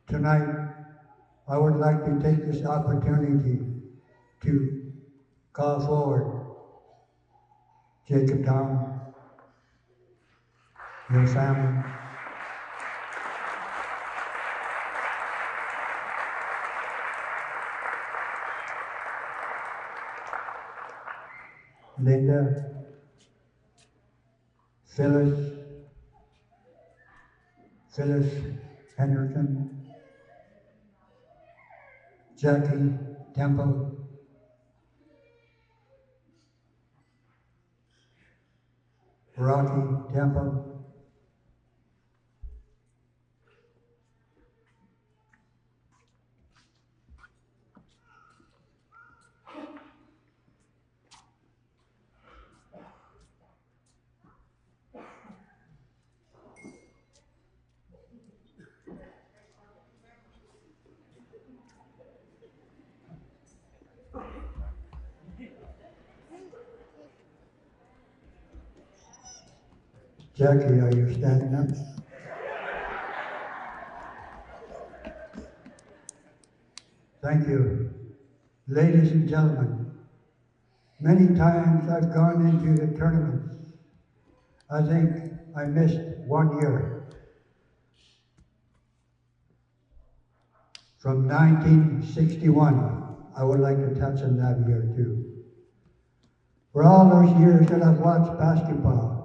Tonight, I would like to take this opportunity to call forward Jacob, Thom, your family. Linda, Phyllis Henderson, Jackie Temple, Rocky Temple, Jackie, are you standing up? Thank you. Ladies and gentlemen, many times I've gone into the tournaments. I think I missed 1 year. From 1961, I would like to touch on that year too. For all those years that I've watched basketball,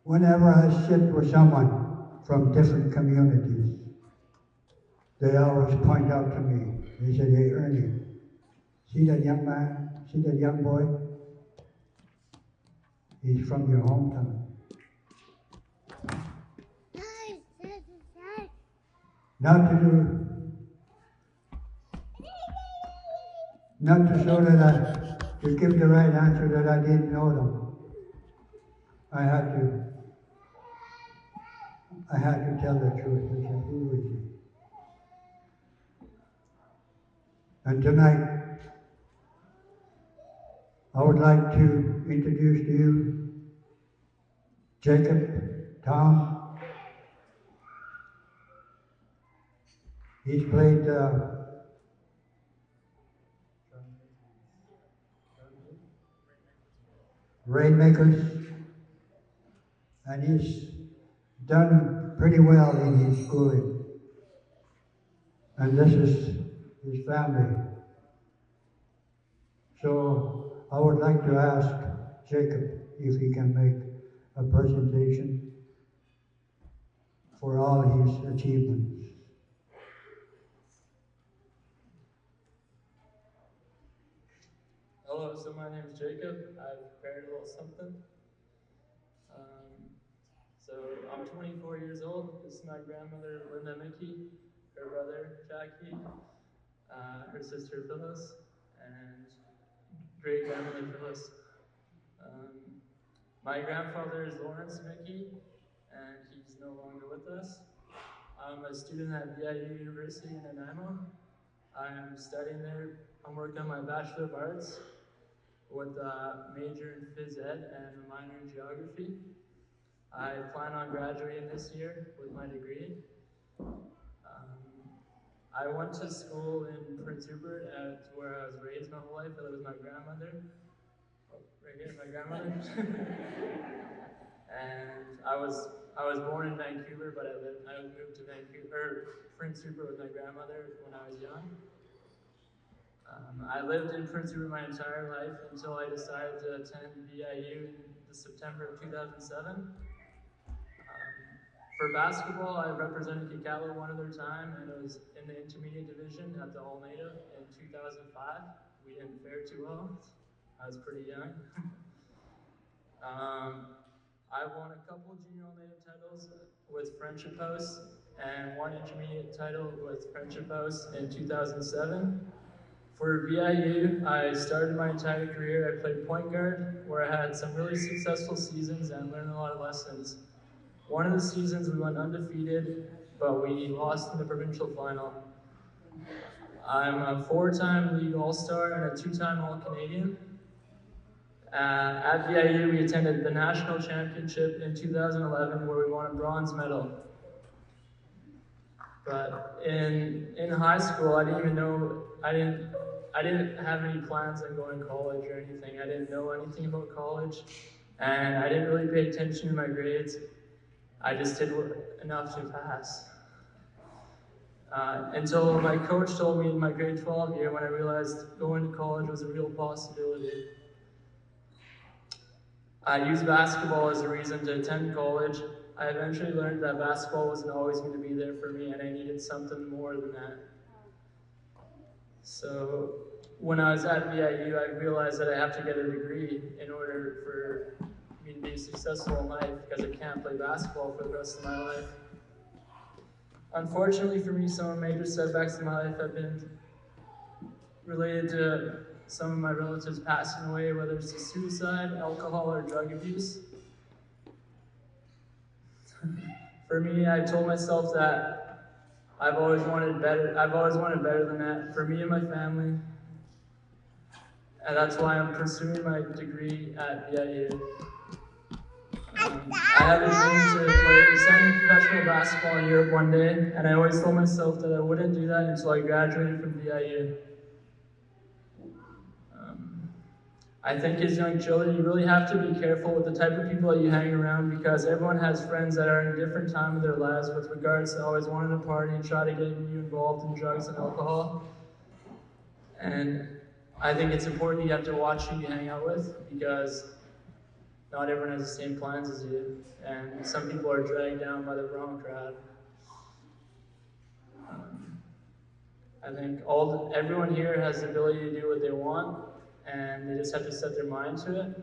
whenever I sit with someone from different communities, they always point out to me, they say, hey Ernie, see that young man, see that young boy? He's from your hometown. Not to show that to give the right answer that I didn't know them. I had to tell the truth. I said, who is he? And tonight, I would like to introduce to you Jacob, Thom. He's played Rainmakers, and he's done pretty well in his schooling. And this is his family. So I would like to ask Jacob if he can make a presentation for all his achievements. Hello, so my name is Jacob. I've prepared a little something. So I'm 24 years old. This is my grandmother, Linda Mickey, her brother, Jackie, her sister, Phyllis, and great-grandmother, Phyllis. My grandfather is Lawrence Mickey, and he's no longer with us. I'm a student at BIU University in Nanaimo. I'm studying there. I'm working on my Bachelor of Arts with a major in phys ed and a minor in geography. I plan on graduating this year with my degree. I went to school in Prince Rupert, where I was raised my whole life. I lived with my grandmother. Oh, right here, my grandmother. And I was born in Vancouver, but I moved to Prince Rupert with my grandmother when I was young. I lived in Prince Rupert my entire life until I decided to attend BIU in the September of 2007. For basketball, I represented Kitkatla one other time, and it was in the intermediate division at the All-Native in 2005. We didn't fare too well. I was pretty young. I won a couple junior All-Native titles with Friendship House, and one intermediate title with Friendship House in 2007. For BIU, I started my entire career. I played point guard, where I had some really successful seasons and learned a lot of lessons. One of the seasons we went undefeated, but we lost in the provincial final. I'm a 4-time league all-star and a 2-time all-Canadian. At BIU, we attended the national championship in 2011, where we won a bronze medal. But in high school, I didn't even know I didn't have any plans on going to college or anything. I didn't know anything about college, and I didn't really pay attention to my grades. I just did enough to pass. Until my coach told me in my grade 12 year when I realized going to college was a real possibility. I used basketball as a reason to attend college. I eventually learned that basketball wasn't always going to be there for me and I needed something more than that. So when I was at VIU, I realized that I have to get a degree in order for me to be successful in life because I can't play basketball for the rest of my life. Unfortunately for me, some of the major setbacks in my life have been related to some of my relatives passing away, whether it's to suicide, alcohol, or drug abuse. For me, I told myself that I've always wanted better. I've always wanted better than that for me and my family, and that's why I'm pursuing my degree at VIU. I have a dream to play semi-professional basketball in Europe one day, and I always told myself that I wouldn't do that until I graduated from VIU. I think as young children, you really have to be careful with the type of people that you hang around because everyone has friends that are in a different time of their lives with regards to always wanting to party and try to get you involved in drugs and alcohol. And I think it's important you have to watch who you hang out with because not everyone has the same plans as you. And some people are dragged down by the wrong crowd. I think everyone here has the ability to do what they want, and they just have to set their mind to it.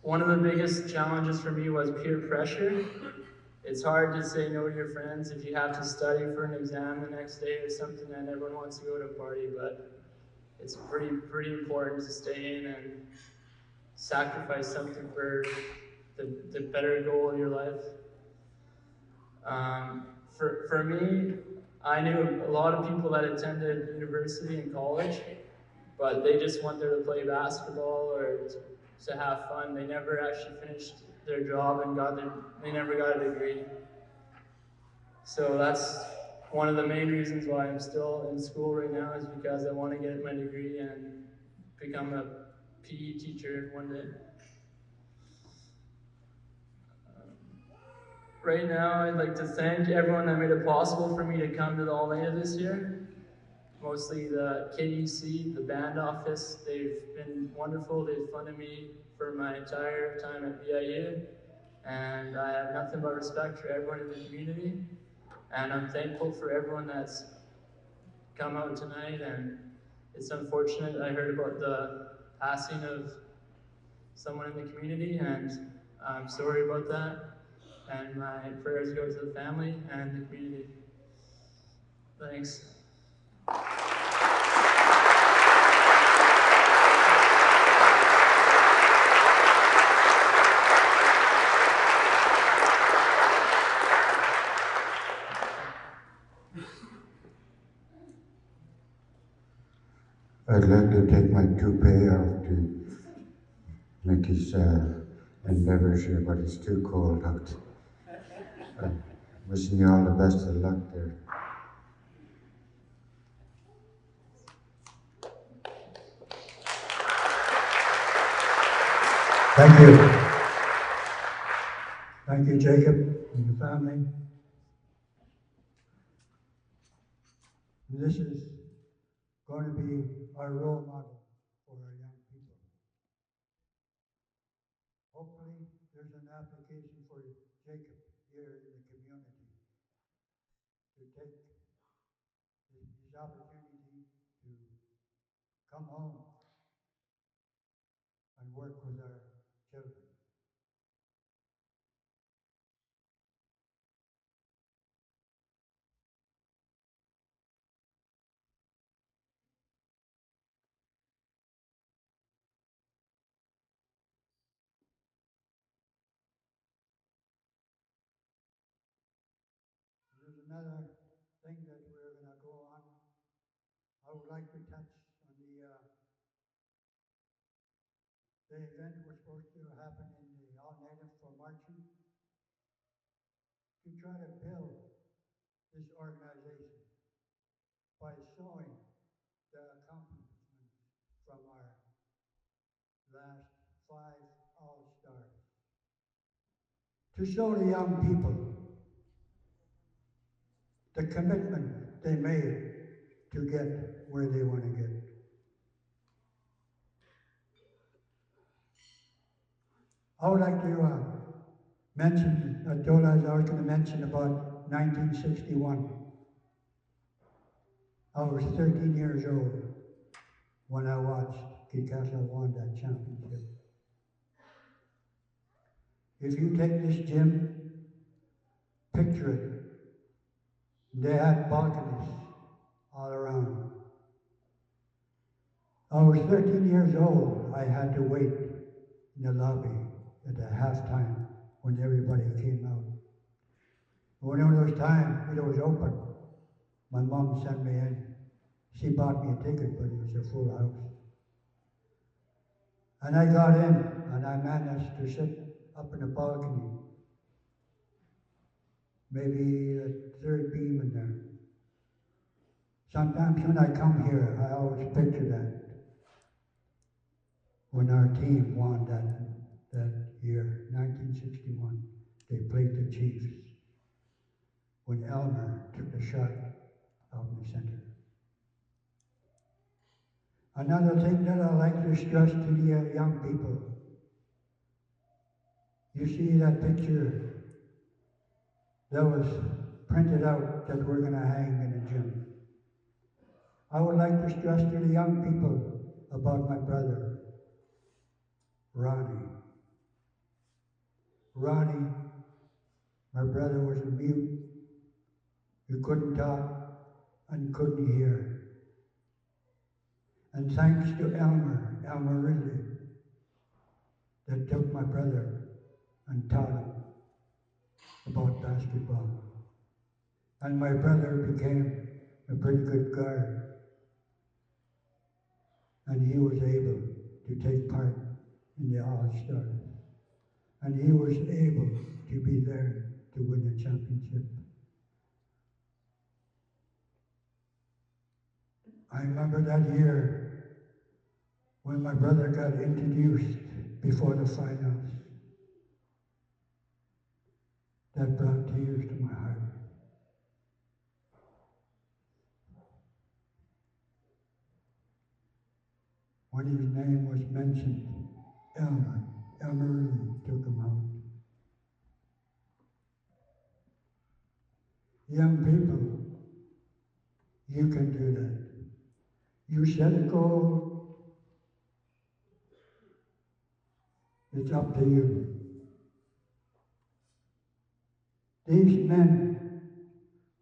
One of the biggest challenges for me was peer pressure. It's hard to say no to your friends if you have to study for an exam the next day or something and everyone wants to go to a party, but it's pretty important to stay in and sacrifice something for the better goal of your life. For me, I knew a lot of people that attended university and college, but they just went there to play basketball or to have fun. They never actually finished their job and they never got a degree. So that's one of the main reasons why I'm still in school right now is because I want to get my degree and become a PE teacher one day. Right now, I'd like to thank everyone that made it possible for me to come to the Almeida this year. Mostly the KEC, the band office. They've been wonderful. They've funded me for my entire time at VIU. And I have nothing but respect for everyone in the community. And I'm thankful for everyone that's come out tonight. And it's unfortunate I heard about the passing of someone in the community, and I'm sorry about that. And my prayers go to the family and the community. Thanks. I'd like to take my toupee off to make his endeavors here, but it's too cold out. Wishing you all the best of luck there. Thank you. Thank you, Jacob, and your family. This is going to be our role model for our young people. Hopefully, there's an application for Jacob here in the community to take his opportunity to come home and work with our children. There's another thing that we're going to go on. I would like to touch on the event was supposed to happen in the All Native for marching to try to build this organization by showing the accomplishments from our last 5 All-Stars. To show the young people the commitment they made to get where they want to get. I would like to mention, I told us I was going to mention about 1961. I was 13 years old when I watched Kitkatla won that championship. If you take this gym, picture it. They had balconies all around. I was 13 years old. I had to wait in the lobby at the halftime when everybody came out. When it was time, it was open. My mom sent me in. She bought me a ticket, but it was a full house. And I got in, and I managed to sit up in the balcony. Maybe the third beam in there. Sometimes when I come here, I always picture that. When our team won that year, 1961, they played the Chiefs. When Elmer took the shot out in the center. Another thing that I like to stress to the young people, you see that picture that was printed out that we're going to hang in the gym. I would like to stress to the young people about my brother, Ronnie. Ronnie, my brother, was a mute. He couldn't talk and couldn't hear. And thanks to Elmer Ridley, that took my brother and taught him about basketball. And my brother became a pretty good guard. And he was able to take part in the All-Stars. And he was able to be there to win the championship. I remember that year when my brother got introduced before the finals. That brought tears to my heart. When his name was mentioned, Elmer took him out. Young people, you can do that. You set a goal, it's up to you. These men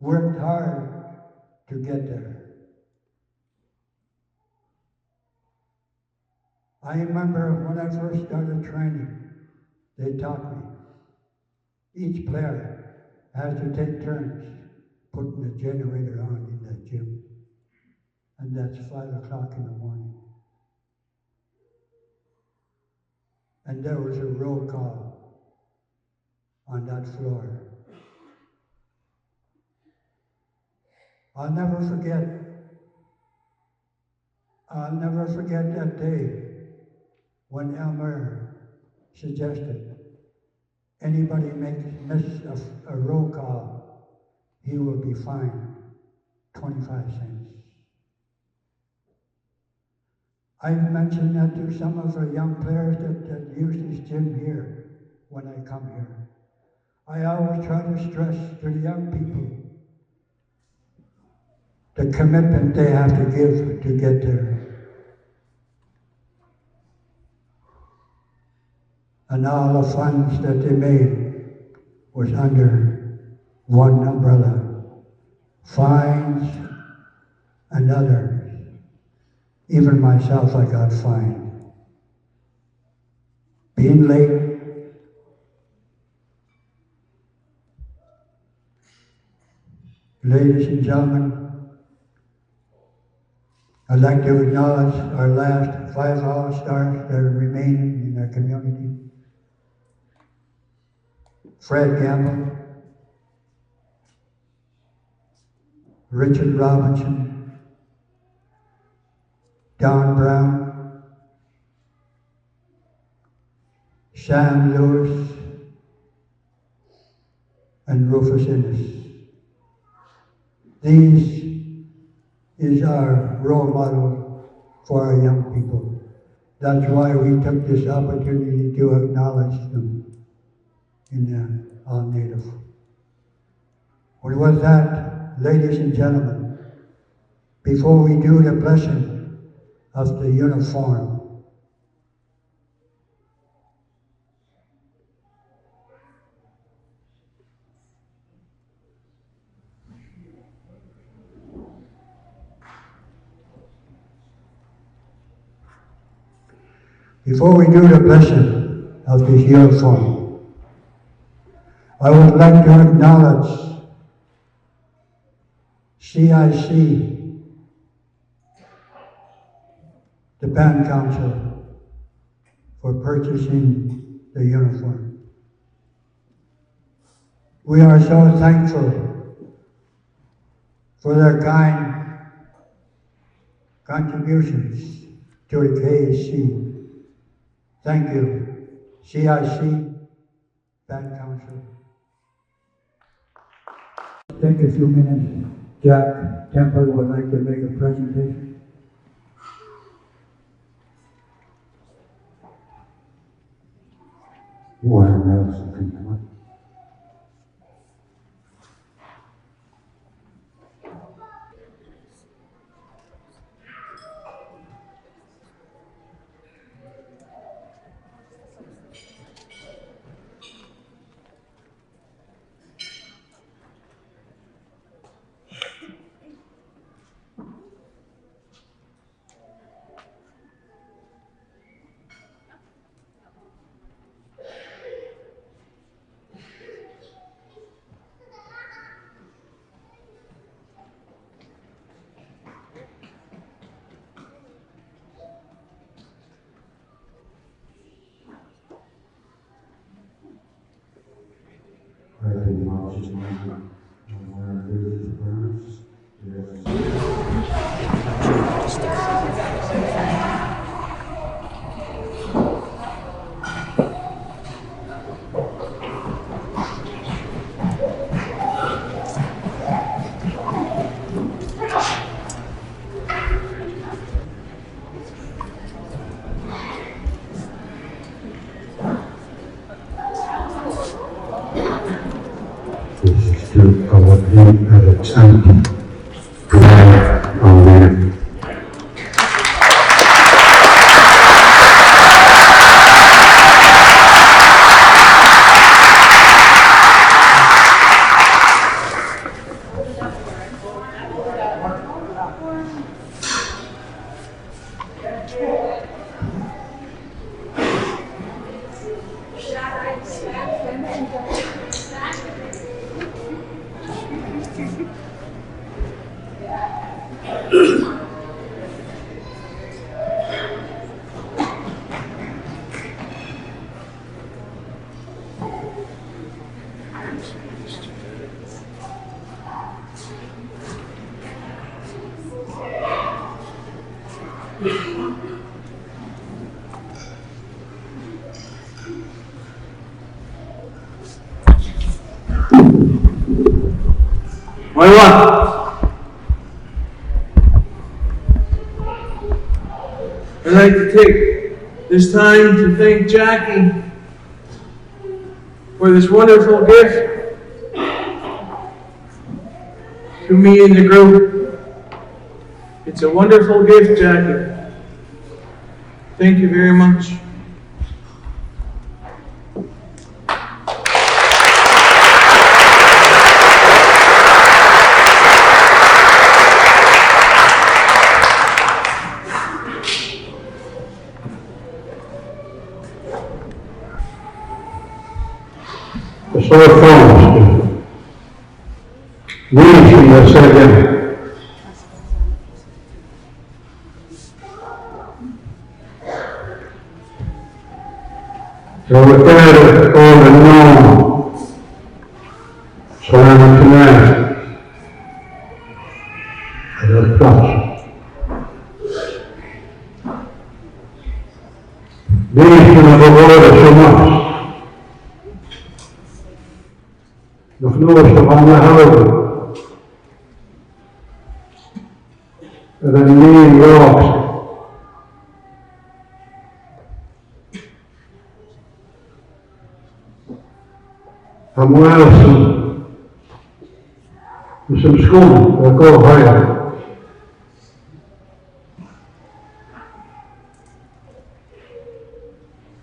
worked hard to get there. I remember when I first started training, they taught me each player has to take turns putting the generator on in that gym. And that's 5 o'clock in the morning. And there was a roll call on that floor. I'll never forget that day when Elmer suggested anybody miss a roll call, he will be fined 25 cents. I've mentioned that to some of the young players that use this gym here when I come here. I always try to stress to the young people the commitment they have to give to get there. And all the funds that they made was under one umbrella. Fines and others. Even myself, I got fined. Being late. Ladies and gentlemen, I'd like to acknowledge our last 5 All-Stars that are remaining in our community. Fred Gamble, Richard Robinson, Don Brown, Sam Lewis, and Rufus Innes. These is our role model for our young people. That's why we took this opportunity to acknowledge them in the All Native. Well, with that, ladies and gentlemen, before we do the blessing of the uniform, of this uniform, I would like to acknowledge CIC, the Band Council, for purchasing the uniform. We are so thankful for their kind contributions to the KAC. Thank you, CIC, Band Council. Take a few minutes. Jack Temple would like to make a presentation. Warren Nelson can come up. I'd like to take this time to thank Jackie for this wonderful gift to me and the group. It's a wonderful gift, Jackie. Thank you very much. The sword forms. Read from the second. So with that, all the known, so I'm tonight. trust. These can avoid so much. Nog nooit van de houden. En dan niet rocks. I'm well some school that go higher.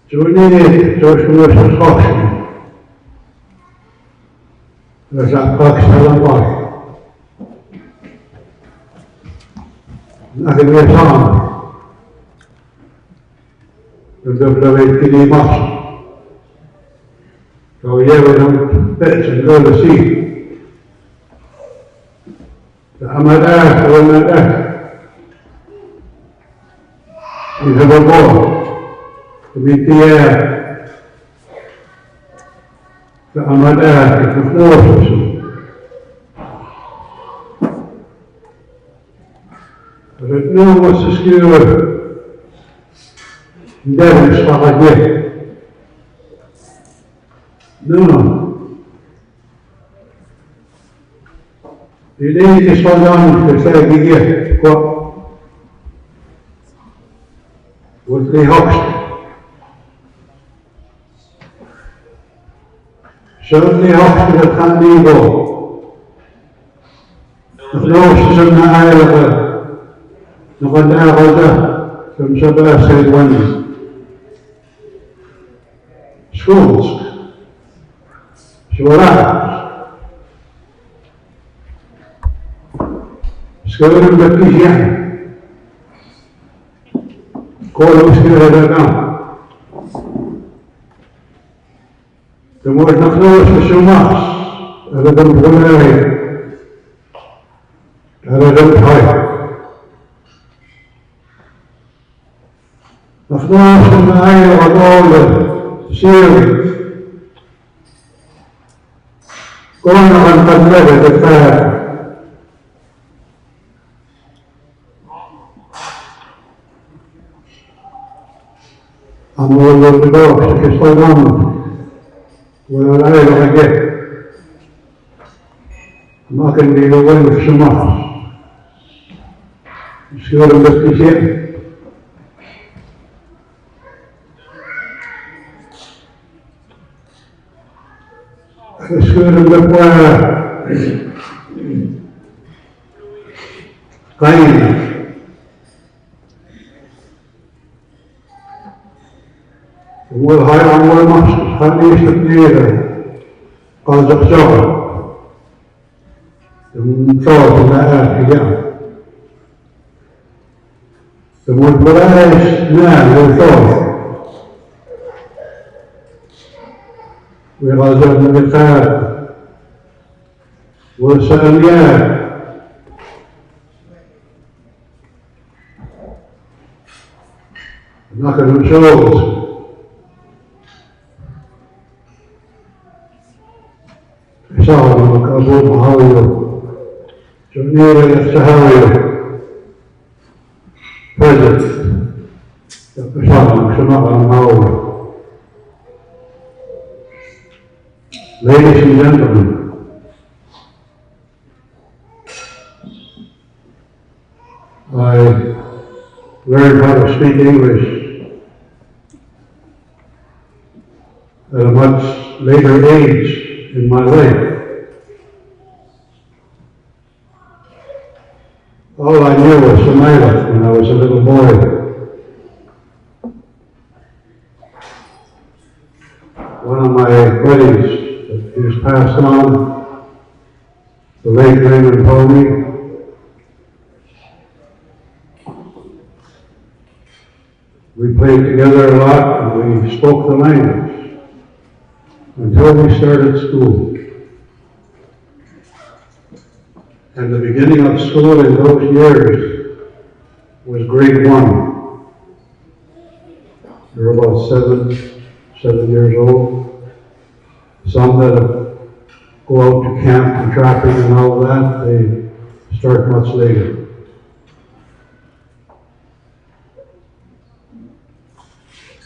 So we need those instruction. There's that box on the body. Nothing is on. The W.A.P.D. must. So yeah, we don't bits and go to sea. I'm at earth, I'm at earth. He's a boy to meet the air. So I'm at earth, it's a force. But I know what's the skewer. Devil stuff like this. No. Die leden is vandaan gezegd hier, wat wordt de hoogste. Zo'n de hoogste, dat gaat niet door. Het loosste zijn de heilige, nog een dagelijke, zo'n sabbat zei wanneer. Schools. Zwaar. Scheuren met kiezen. Kolen scheuren dat aan. Er wordt nog nooit voor zo'n mars. En dat komt voor mij. En dat komt hij. Nog nooit van de eigen wat oude. Serie. Kom nog een wat verder te ver. Amor de Dios, que estoy dando. Voy a dar lo que ما كان بيقول في الشمال. يصير باستشهاد. يصير بقى قايم. والهاي أول مصر خليه يستطيع قاعد شغل. صوت الآخر والبلاش نام وصوت وغازات الرقاب والساميات ناخذ الشوط حساب المكابور معاوية جميلة السهاوية فازت بشارة شمال المعاوية. Ladies and gentlemen, I learned how to speak English at a much later age in my life. All I knew was Somalia when I was a little boy. One of my buddies, he was passed on, the late Raymond Thom. We played together a lot and we spoke the language until we started school. And the beginning of school in those years was grade 1. They were about seven years old. Some that go out to camp and trapping and all that, they start much later.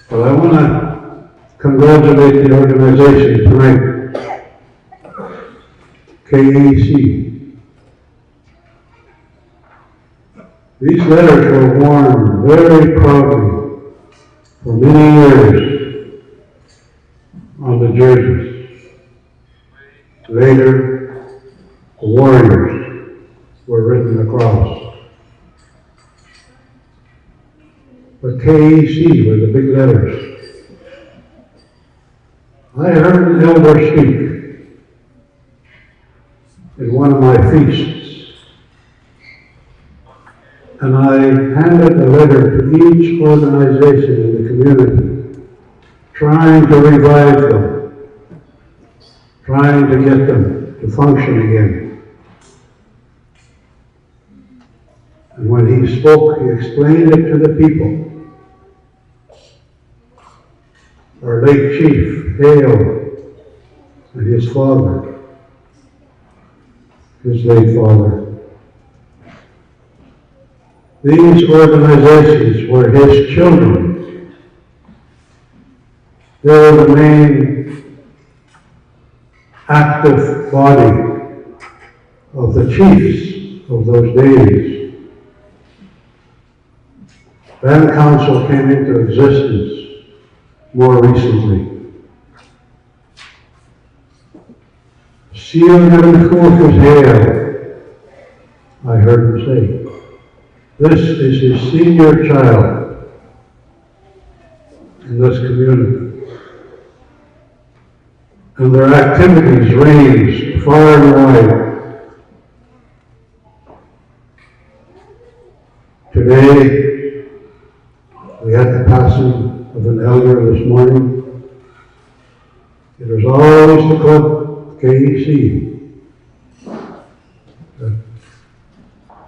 But I want to congratulate the organization tonight, KEC. These letters were worn very proudly for many years on the jerseys. Later, the Warriors were written across. But KEC were the big letters. I heard an elder speak in one of my feasts, and I handed a letter to each organization in the community, trying to revive them, trying to get them to function again. And when he spoke, he explained it to the people. Our late chief, Hale, and his father, his late father. These organizations were his children. They were the main active body of the chiefs of those days. Band Council came into existence more recently. Sier Focus Hale, I heard him say. This is his senior child in this community. And their activities range far and wide. Today, we had the passing of an elder this morning. It was always the club, KEC, that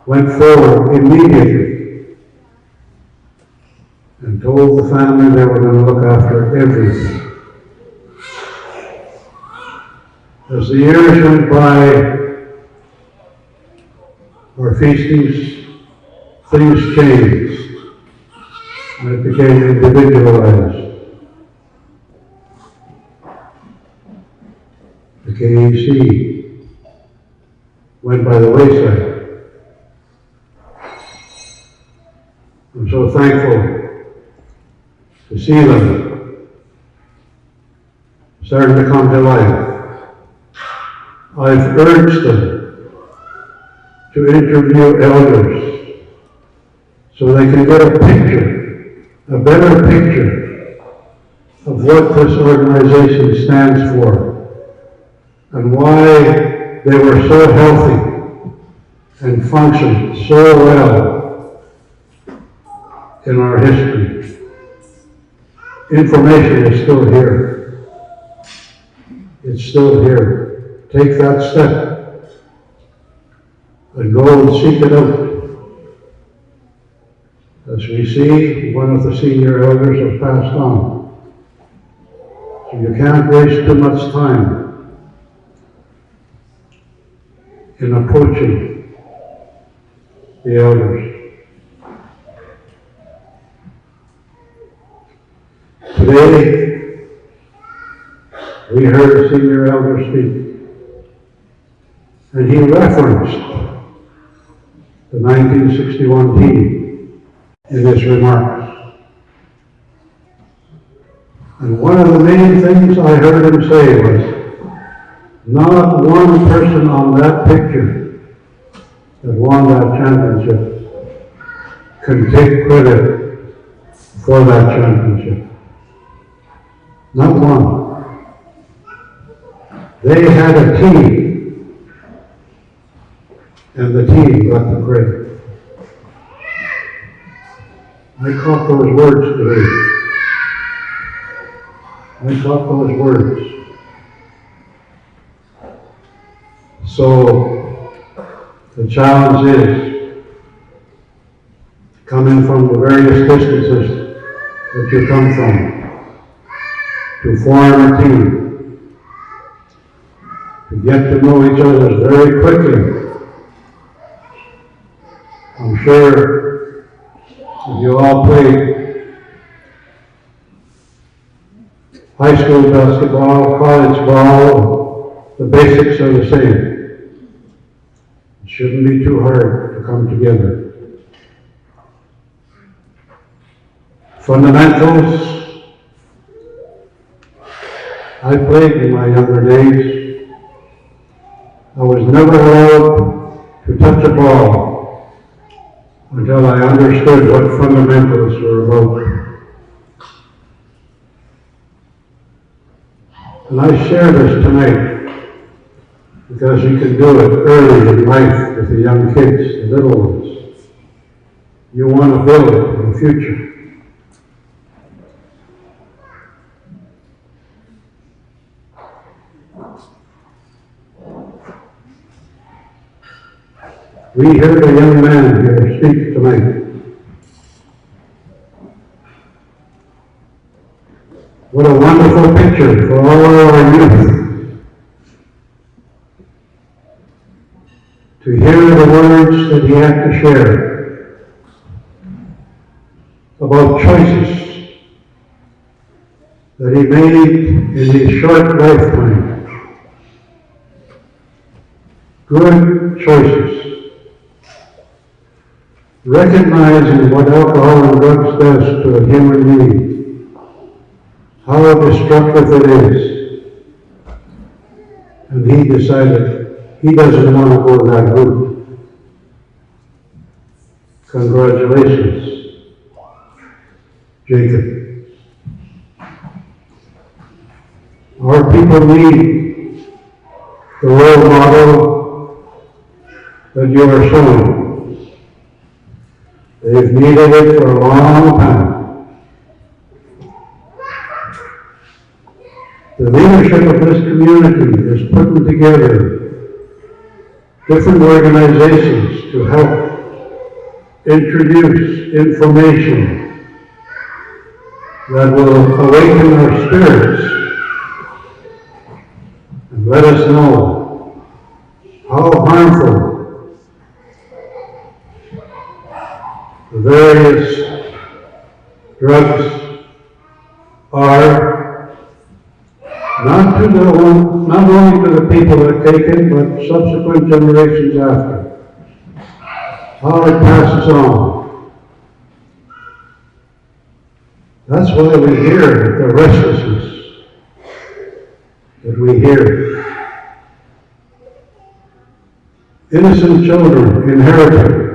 went forward immediately and told the family they were going to look after everything. As the years went by, our feastings, things changed. And it became individualized. The KEC went by the wayside. I'm so thankful to see them starting to come to life. I've urged them to interview elders so they can get a picture, a better picture of what this organization stands for and why they were so healthy and functioned so well in our history. Information is still here. It's still here. Take that step and go and seek it out. As we see, one of the senior elders has passed on. So you can't waste too much time in approaching the elders. Today, we heard a senior elder speak, and he referenced the 1961 team in his remarks. And one of the main things I heard him say was, not one person on that picture that won that championship can take credit for that championship. Not one. They had a team, and the team got the credit. I caught those words today. I caught those words. So, the challenge is coming from the various distances that you come from to form a team, to get to know each other very quickly. I'm sure if you all played High school basketball, college ball, the basics are the same. It shouldn't be too hard to come together. Fundamentals. I played in my younger days. I was never allowed to touch a ball until I understood what fundamentals were about. And I share this tonight because you can do it early in life with the young kids, the little ones. You want to build for the future. We heard a young man here speak tonight. What a wonderful picture for all our youth to hear the words that he had to share about choices that he made in his short lifetime. Good choices. Recognizing what alcohol and drugs does to a human being, how destructive it is. And he decided he doesn't want to go that route. Congratulations, Jacob. Our people need the role model that you are showing. They've needed it for a long time. The leadership of this community is putting together different organizations to help introduce information that will awaken our spirits and let us know how harmful the various drugs are, not only to the people that take it, but subsequent generations after. How it passes on. That's why we hear the restlessness that we hear. Innocent children inherited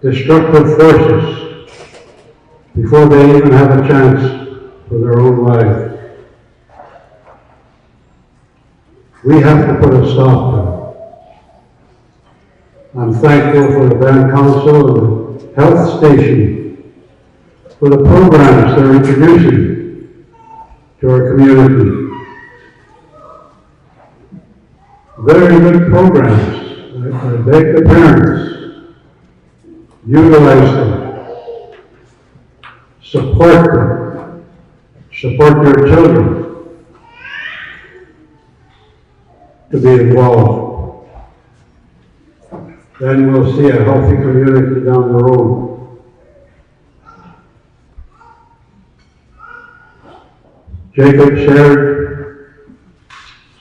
destructive forces before they even have a chance for their own life. We have to put a stop to it. I'm thankful for the Band Council and the Health Station for the programs they're introducing to our community. Very good programs. I beg the parents, utilize them, support them, support their children to be involved. Then we'll see a healthy community down the road. Jacob shared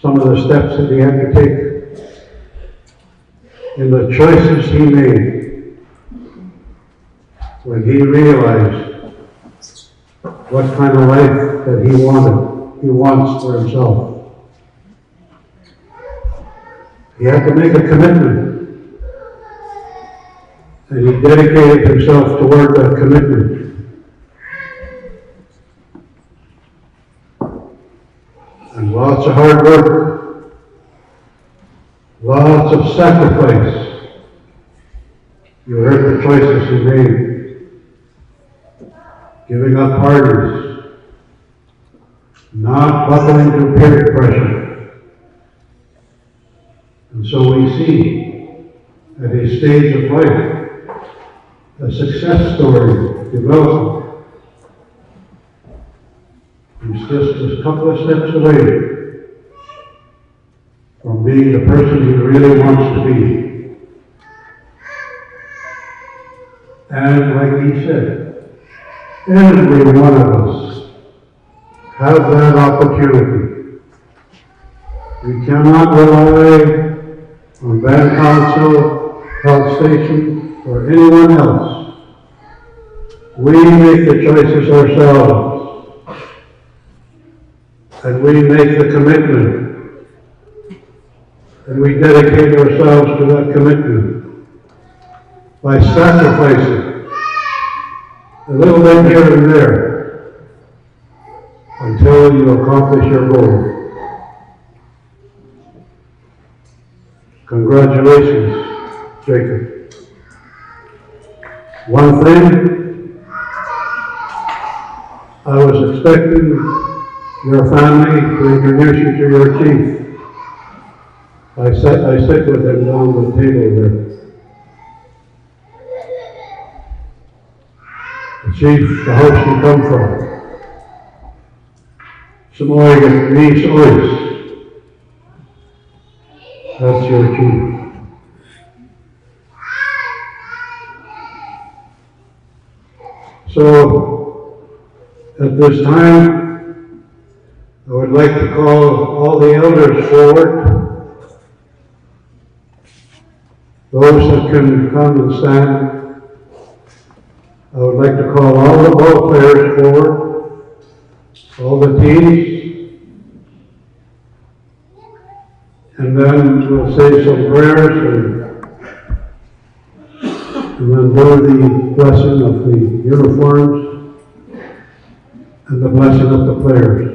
some of the steps that he had to take in the choices he made when he realized what kind of life that he wants for himself. He had to make a commitment, and he dedicated himself toward that commitment. And lots of hard work, lots of sacrifice. You heard the choices he made. Giving up parties, not buckling to peer pressure. And so we see at his stage of life a success story developing. He's just a couple of steps away from being the person he really wants to be. And like he said, every one of us have that opportunity. We cannot rely on band council, health station, or anyone else. We make the choices ourselves, and we make the commitment, and we dedicate ourselves to that commitment by sacrificing a little bit here and there until you accomplish your goal. Congratulations, Jacob. One thing, I was expecting your family to introduce you to your chief. I sit with him down the table there. The chief, the house you come from. Samoyed means ois. That's your chief. So, at this time, I would like to call all the elders forward. Those that can come and stand. I would like to call all the ball players forward, all the teams. And then we'll say some prayers and then do the blessing of the uniforms and the blessing of the players.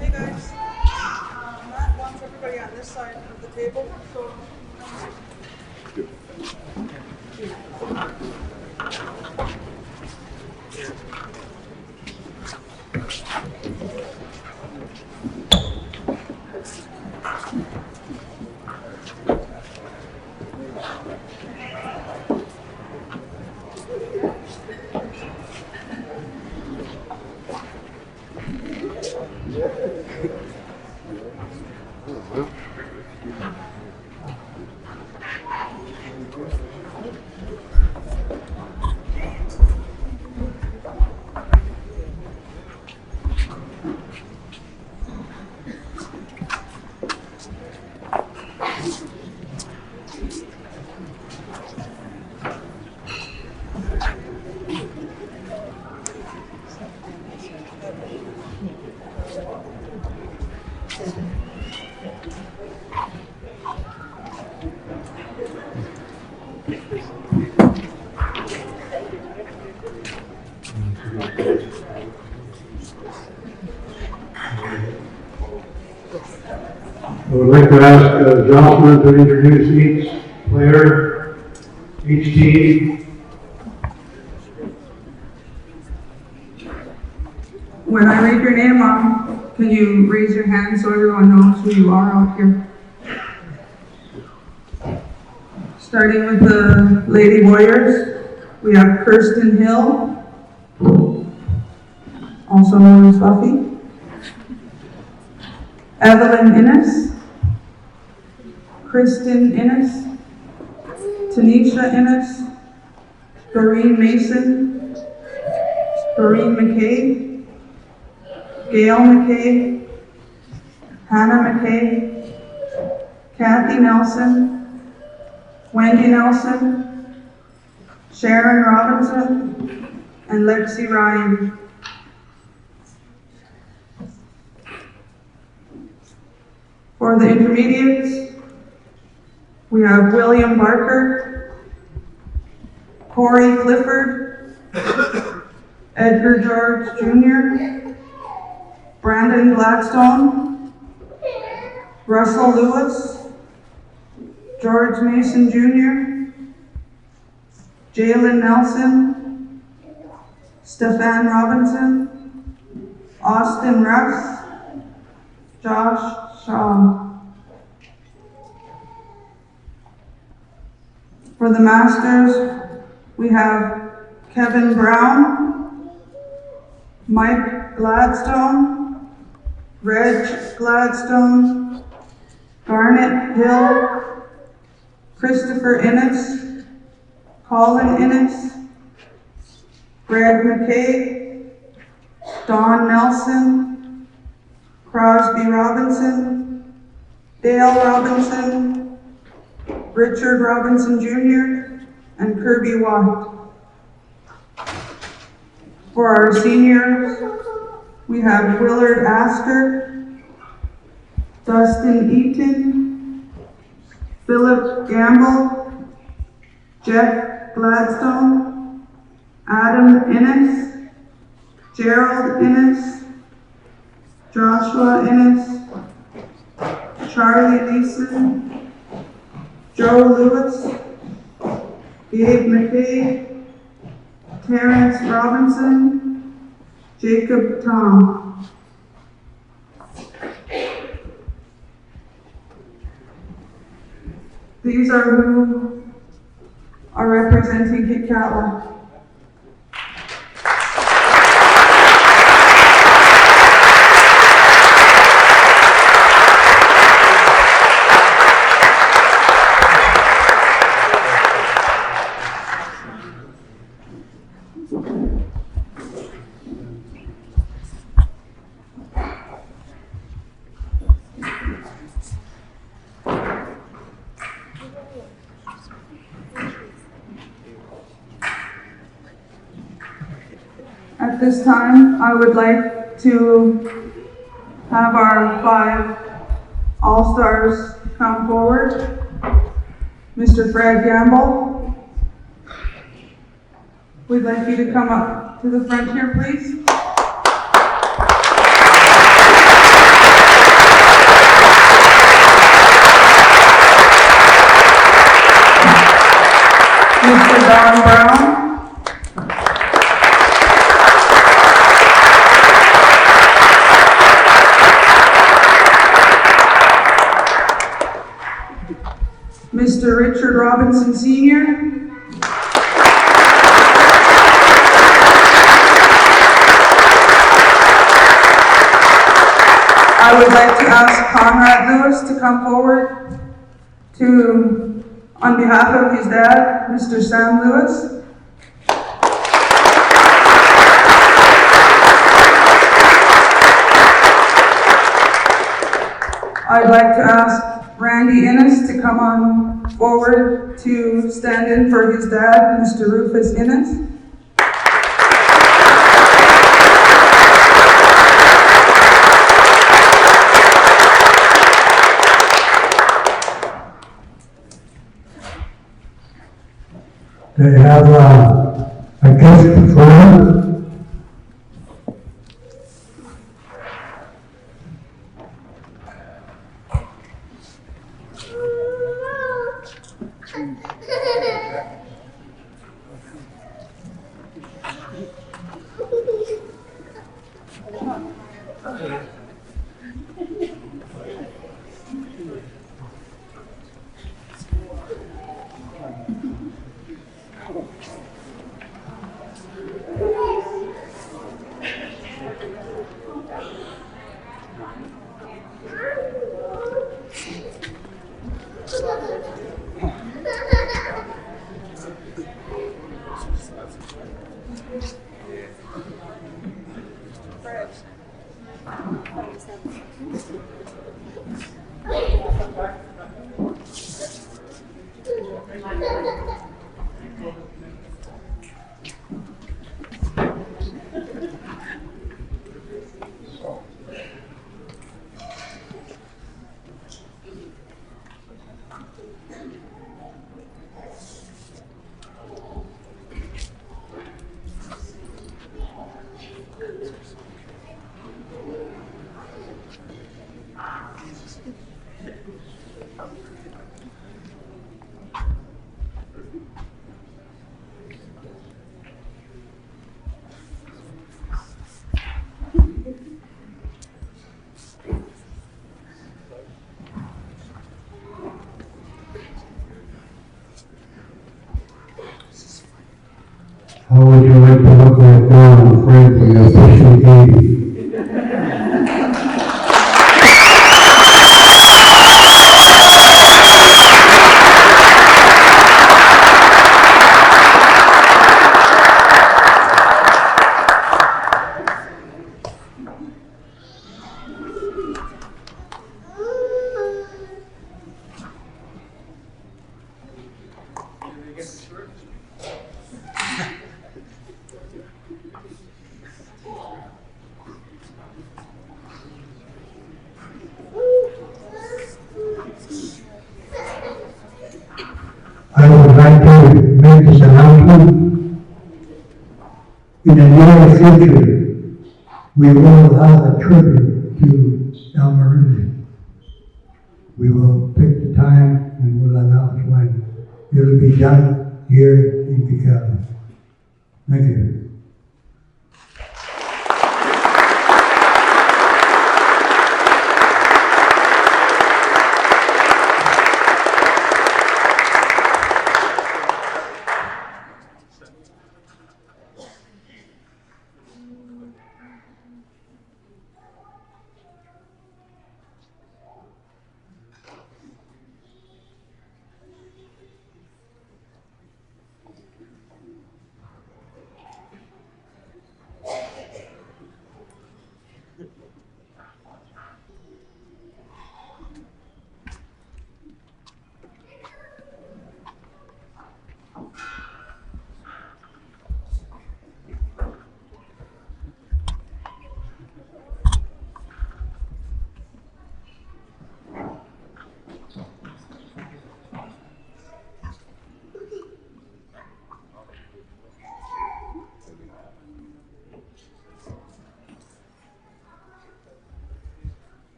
Hey guys, Matt wants everybody on this side of the table. So I would like to ask Jocelyn to introduce each player, each team. when I read your name, can you raise your hand so everyone knows who you are out here? Starting with the Lady Warriors, we have Kirsten Hill, also known as Buffy, Evelyn Innes, Kristen Innes, Tanisha Innes, Doreen Mason, Doreen McKay, Gail McKay, Hannah McKay, Kathy Nelson, Wendy Nelson, Sharon Robinson, and Lexi Ryan. For the intermediates, we have William Barker, Corey Clifford, Edgar George Jr., Brandon Gladstone, Russell Lewis, George Mason Jr., Jalen Nelson, Stefan Robinson, Austin Russ, Josh Shaw. For the Masters, we have Kevin Brown, Mike Gladstone, Reg Gladstone, Garnet Hill, Christopher Innes, Colin Innes, Greg McKay, Don Nelson, Crosby Robinson, Dale Robinson, Richard Robinson Jr., and Kirby Watt. For our seniors, we have Willard Asker, Dustin Eaton, Philip Gamble, Jeff Gladstone, Adam Innes, Gerald Innes, Joshua Innes, Charlie Leeson, Joe Lewis, Gabe McKay, Terrence Robinson, Jacob Thom. These are who are representing Kitkatla. At this time, I would like to have our 5 All-Stars come forward. Mr. Fred Gamble, we'd like you to come up to the front here, please. Mr. Don Brown. Mr. Richard Robinson Sr. I would like to ask Conrad Lewis to come forward on behalf of his dad, Mr. Sam Lewis. I'd like to ask Randy Innes to come on forward to stand in for his dad, Mr. Rufus Innes. They have a gift for him. How would you like to look like Don and Frank when you're officially 80? I would like to make this announcement. In the near future, we will have a tribute to Elmer. We will pick the time and we'll announce when it'll be done here in Kitkatla. Thank you.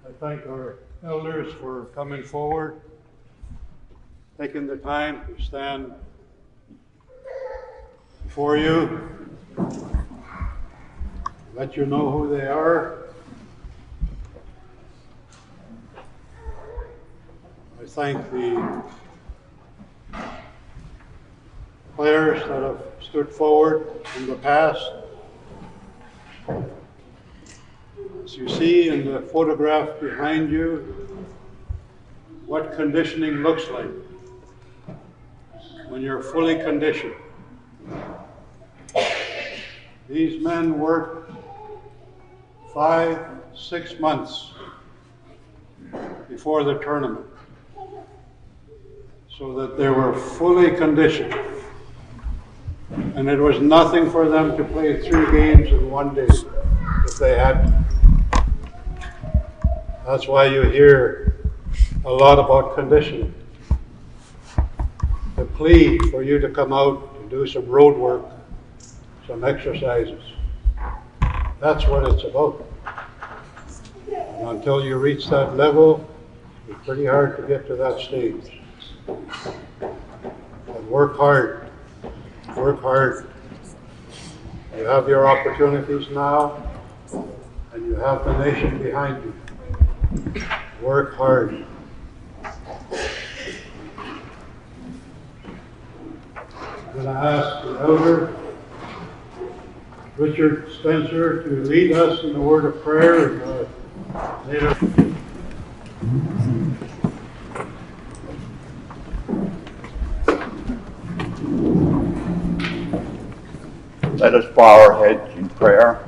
I thank our elders for coming forward, taking the time to stand before you, let you know who they are. I thank the players that have stood forward in the past. As you see in the photograph behind you, what conditioning looks like when you're fully conditioned. These men worked 5-6 months before the tournament so that they were fully conditioned. And it was nothing for them to play 3 games in one day if they had to. That's why you hear a lot about conditioning. The plea for you to come out and do some road work, some exercises. That's what it's about. And until you reach that level, it's pretty hard to get to that stage. But work hard. Work hard. You have your opportunities now, and you have the nation behind you. Work hard. I'm going to ask the elder, Richard Spencer, to lead us in the word of prayer. And, let us bow our heads in prayer.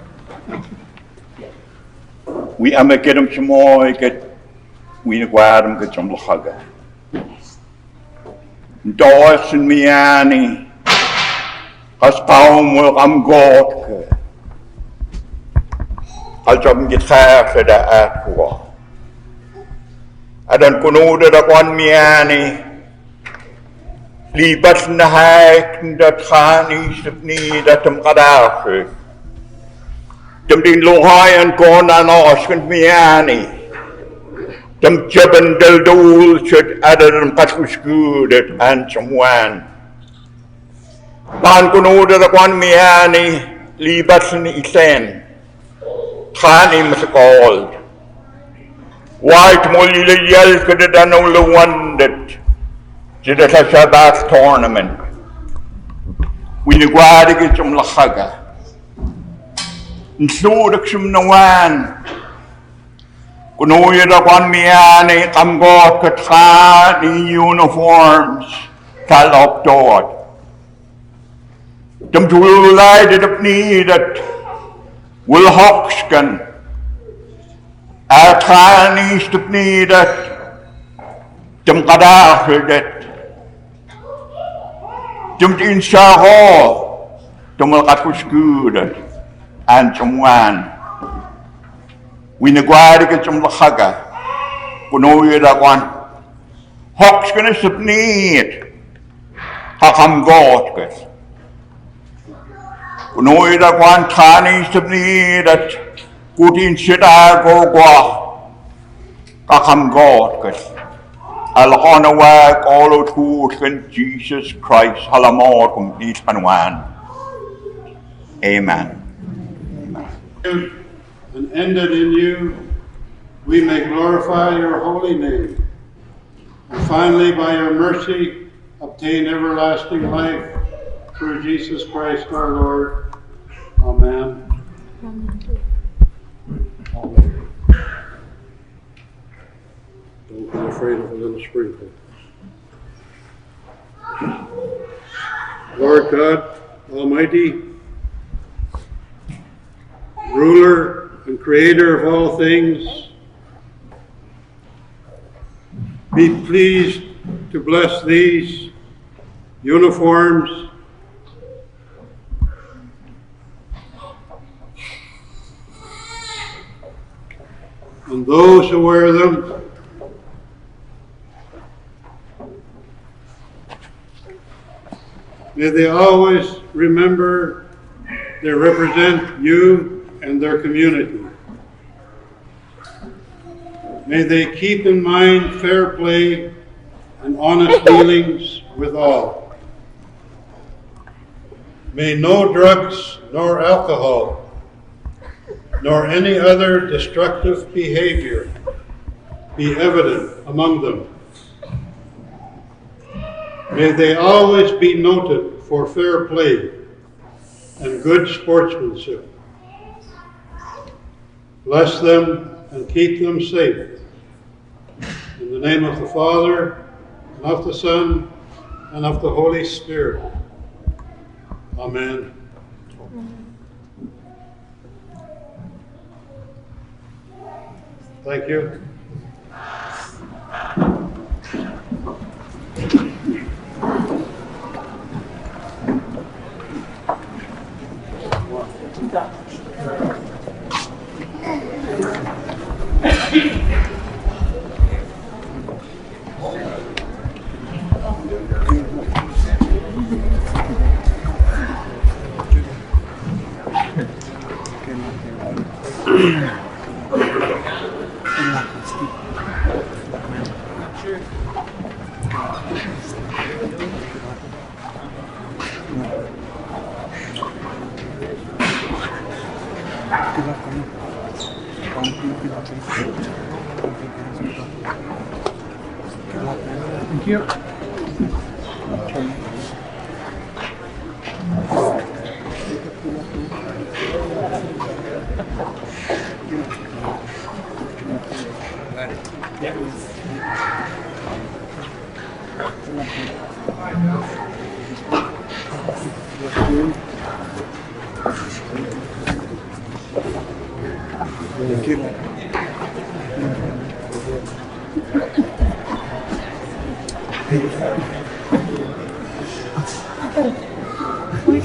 We am a get him some more, get we guard him get some lachaga. Doors and miani has Thom will am God. I'll jump get half at the aqua. I don't know that one miani. Liebes in the hike that Khani should need at the Kadafi. Dem din lohayan ko na noskent miani. Dem jeben del dul should added patuskudet and someone. Ban kunuda the one miani, libasin isen. Khani was called. White molly yell could have done only one that did a Shabbat tournament. We knew why to get some lachaga. And so the Xum Nawan. Kunoya the one miani, I'm got Katrani uniforms, Talop Dot. Them to light up need that will Hoxkan. Our Trani to need that. Them Kadar that. Them in Shaho. Tumalakat ko skudat. And someone. Winagwari ka sumlakaga. Kunoy da kwan. Hoks ka na subnit. Hakam God ka. Kunoy da kwan tani subnit at kutin sida go kwa. Hakam God ka. Alakona wag all of who can Jesus Christ halamor kung dit panwan. Amen. And ended in you, we may glorify your holy name. And finally, by your mercy, obtain everlasting life through Jesus Christ our Lord. Amen. Don't be afraid of a little sprinkle. Lord God Almighty, ruler and creator of all things, be pleased to bless these uniforms and those who wear them. May they always remember they represent you and their community. May they keep in mind fair play and honest dealings with all. May no drugs nor alcohol nor any other destructive behavior be evident among them. May they always be noted for fair play and good sportsmanship. Bless them and keep them safe. In the name of the Father, and of the Son, and of the Holy Spirit. Amen. Thank you. Thank you.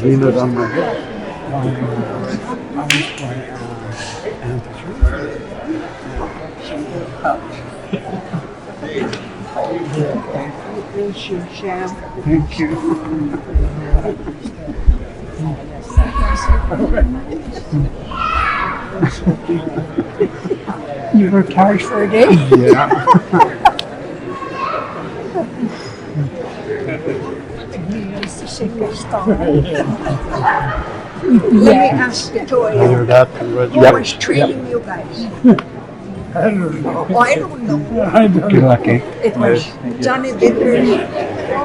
Lean it on my head. Thank you. You worked hard for a day? Yeah. Let me ask you, Toy, Either that, who congratulations. was treating you guys? I don't know. Oh, I don't know. I don't Good know. luck, eh? It was Johnny Bitters,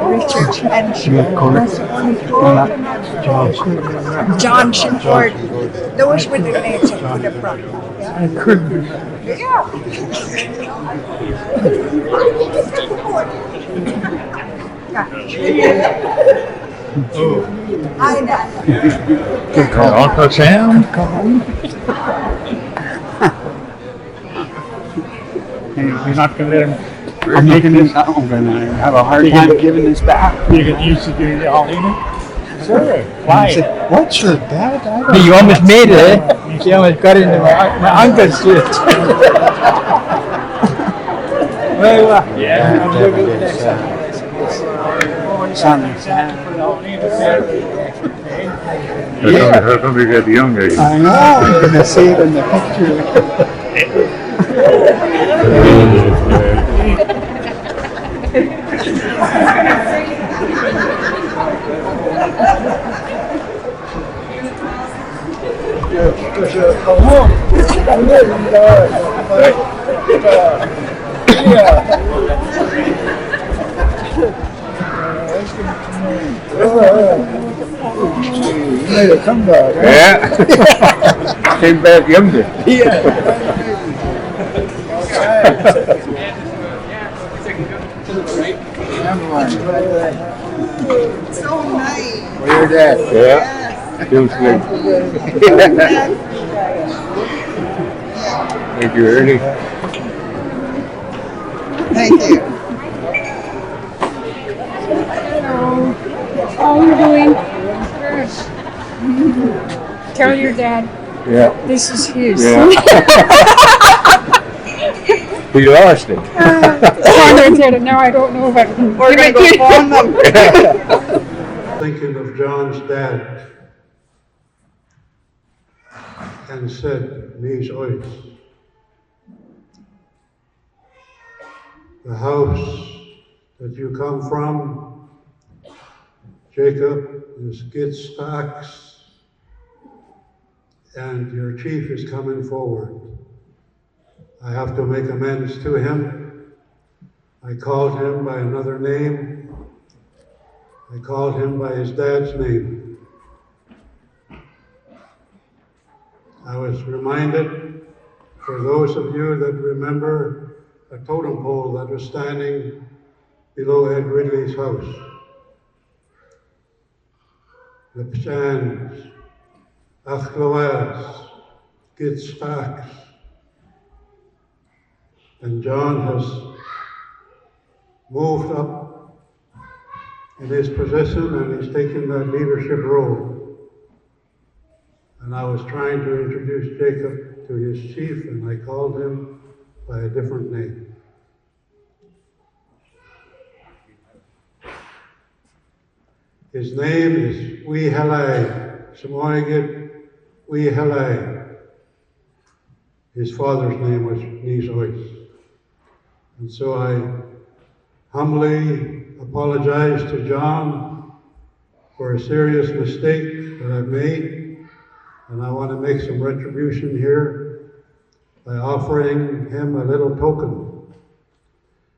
Richard, and John Shinford. Those were the names I could have brought up. Yeah. I couldn't remember. Yeah. Hi, Nana. Good call. Uncle Sam, come on. Hey, you're not going to let him. I'm going to have a hard time giving this back. You can use to do the all in it. sure. Why? What's your dad? You almost made it, eh? You almost got into my uncle's shit. Well, yeah, I'm sure we'll next time. How come you get younger? I know, you're going to see it in the picture. You made a comeback, huh? Yeah. Came back younger. Yeah. So nice. Where your dad? Yeah. Feels good. Thank you, Ernie. Thank you. How are you doing? Tell your dad Yeah. this is his. Yeah. He lost it. Now I don't know what. We're going to go phone them. Thinking of John's dad and said, "These oys." The house that you come from, Jacob, is Kitkatla, and your chief is coming forward. I have to make amends to him. I called him by another name. I called him by his dad's name. I was reminded, for those of you that remember, a totem pole that was standing below Ed Ridley's house. The Pshans, Achloas, Kitkatla, and John has moved up in his position and he's taken that leadership role. And I was trying to introduce Jacob to his chief and I called him by a different name. His name is Wehelai, Samoyed Wehelai. His father's name was Nisois. And so I humbly apologize to John for a serious mistake that I've made. And I want to make some retribution here by offering him a little token.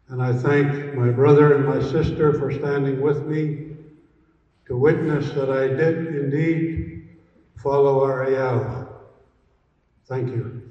And I thank my brother and my sister for standing with me to witness that I did indeed follow our ayah. Thank you.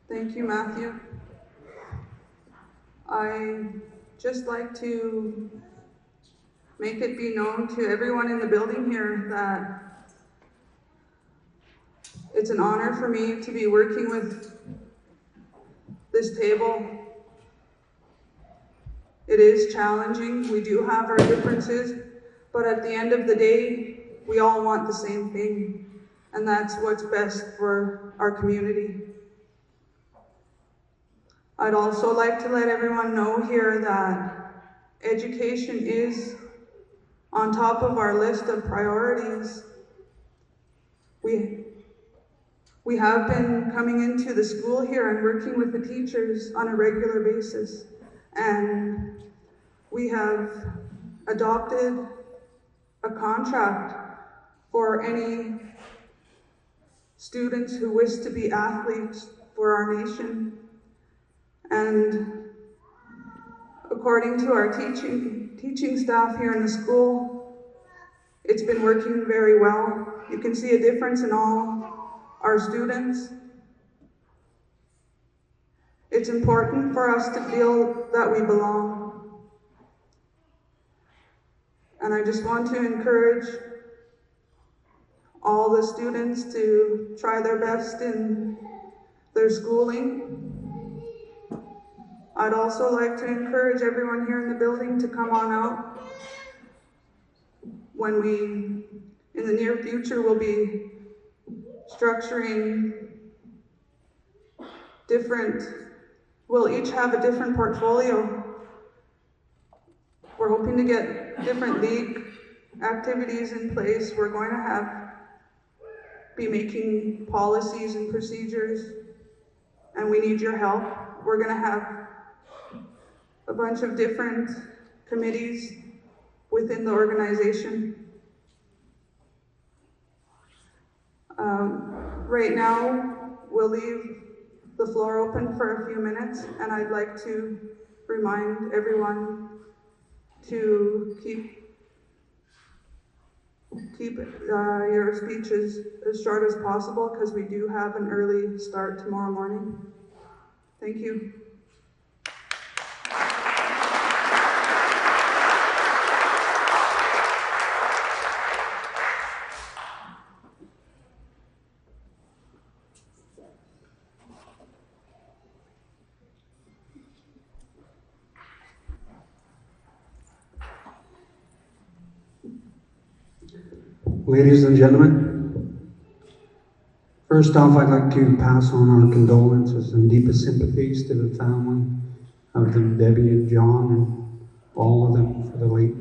Thank you, Matthew. I just like to make it be known to everyone in the building here that it's an honor for me to be working with this table. It is challenging. We do have our differences, but at the end of the day, we all want the same thing, and that's what's best for our community. I'd also like to let everyone know here that education is on top of our list of priorities. We have been coming into the school here and working with the teachers on a regular basis, and we have adopted a contract for any students who wish to be athletes for our nation. And according to our teaching staff here in the school, it's been working very well. You can see a difference in all our students. It's important for us to feel that we belong. And I just want to encourage all the students to try their best in their schooling. I'd also like to encourage everyone here in the building to come on out. When we, in the near future, will be structuring we'll each have a different portfolio. We're hoping to get different league activities in place. We're going to be making policies and procedures, and we need your help. We're going to have a bunch of different committees within the organization. Right now, we'll leave the floor open for a few minutes, and I'd like to remind everyone to keep your speeches as short as possible, because we do have an early start tomorrow morning. Thank you. Ladies and gentlemen, first off, I'd like to pass on our condolences and deepest sympathies to the family of them, Debbie and John, and all of them for the late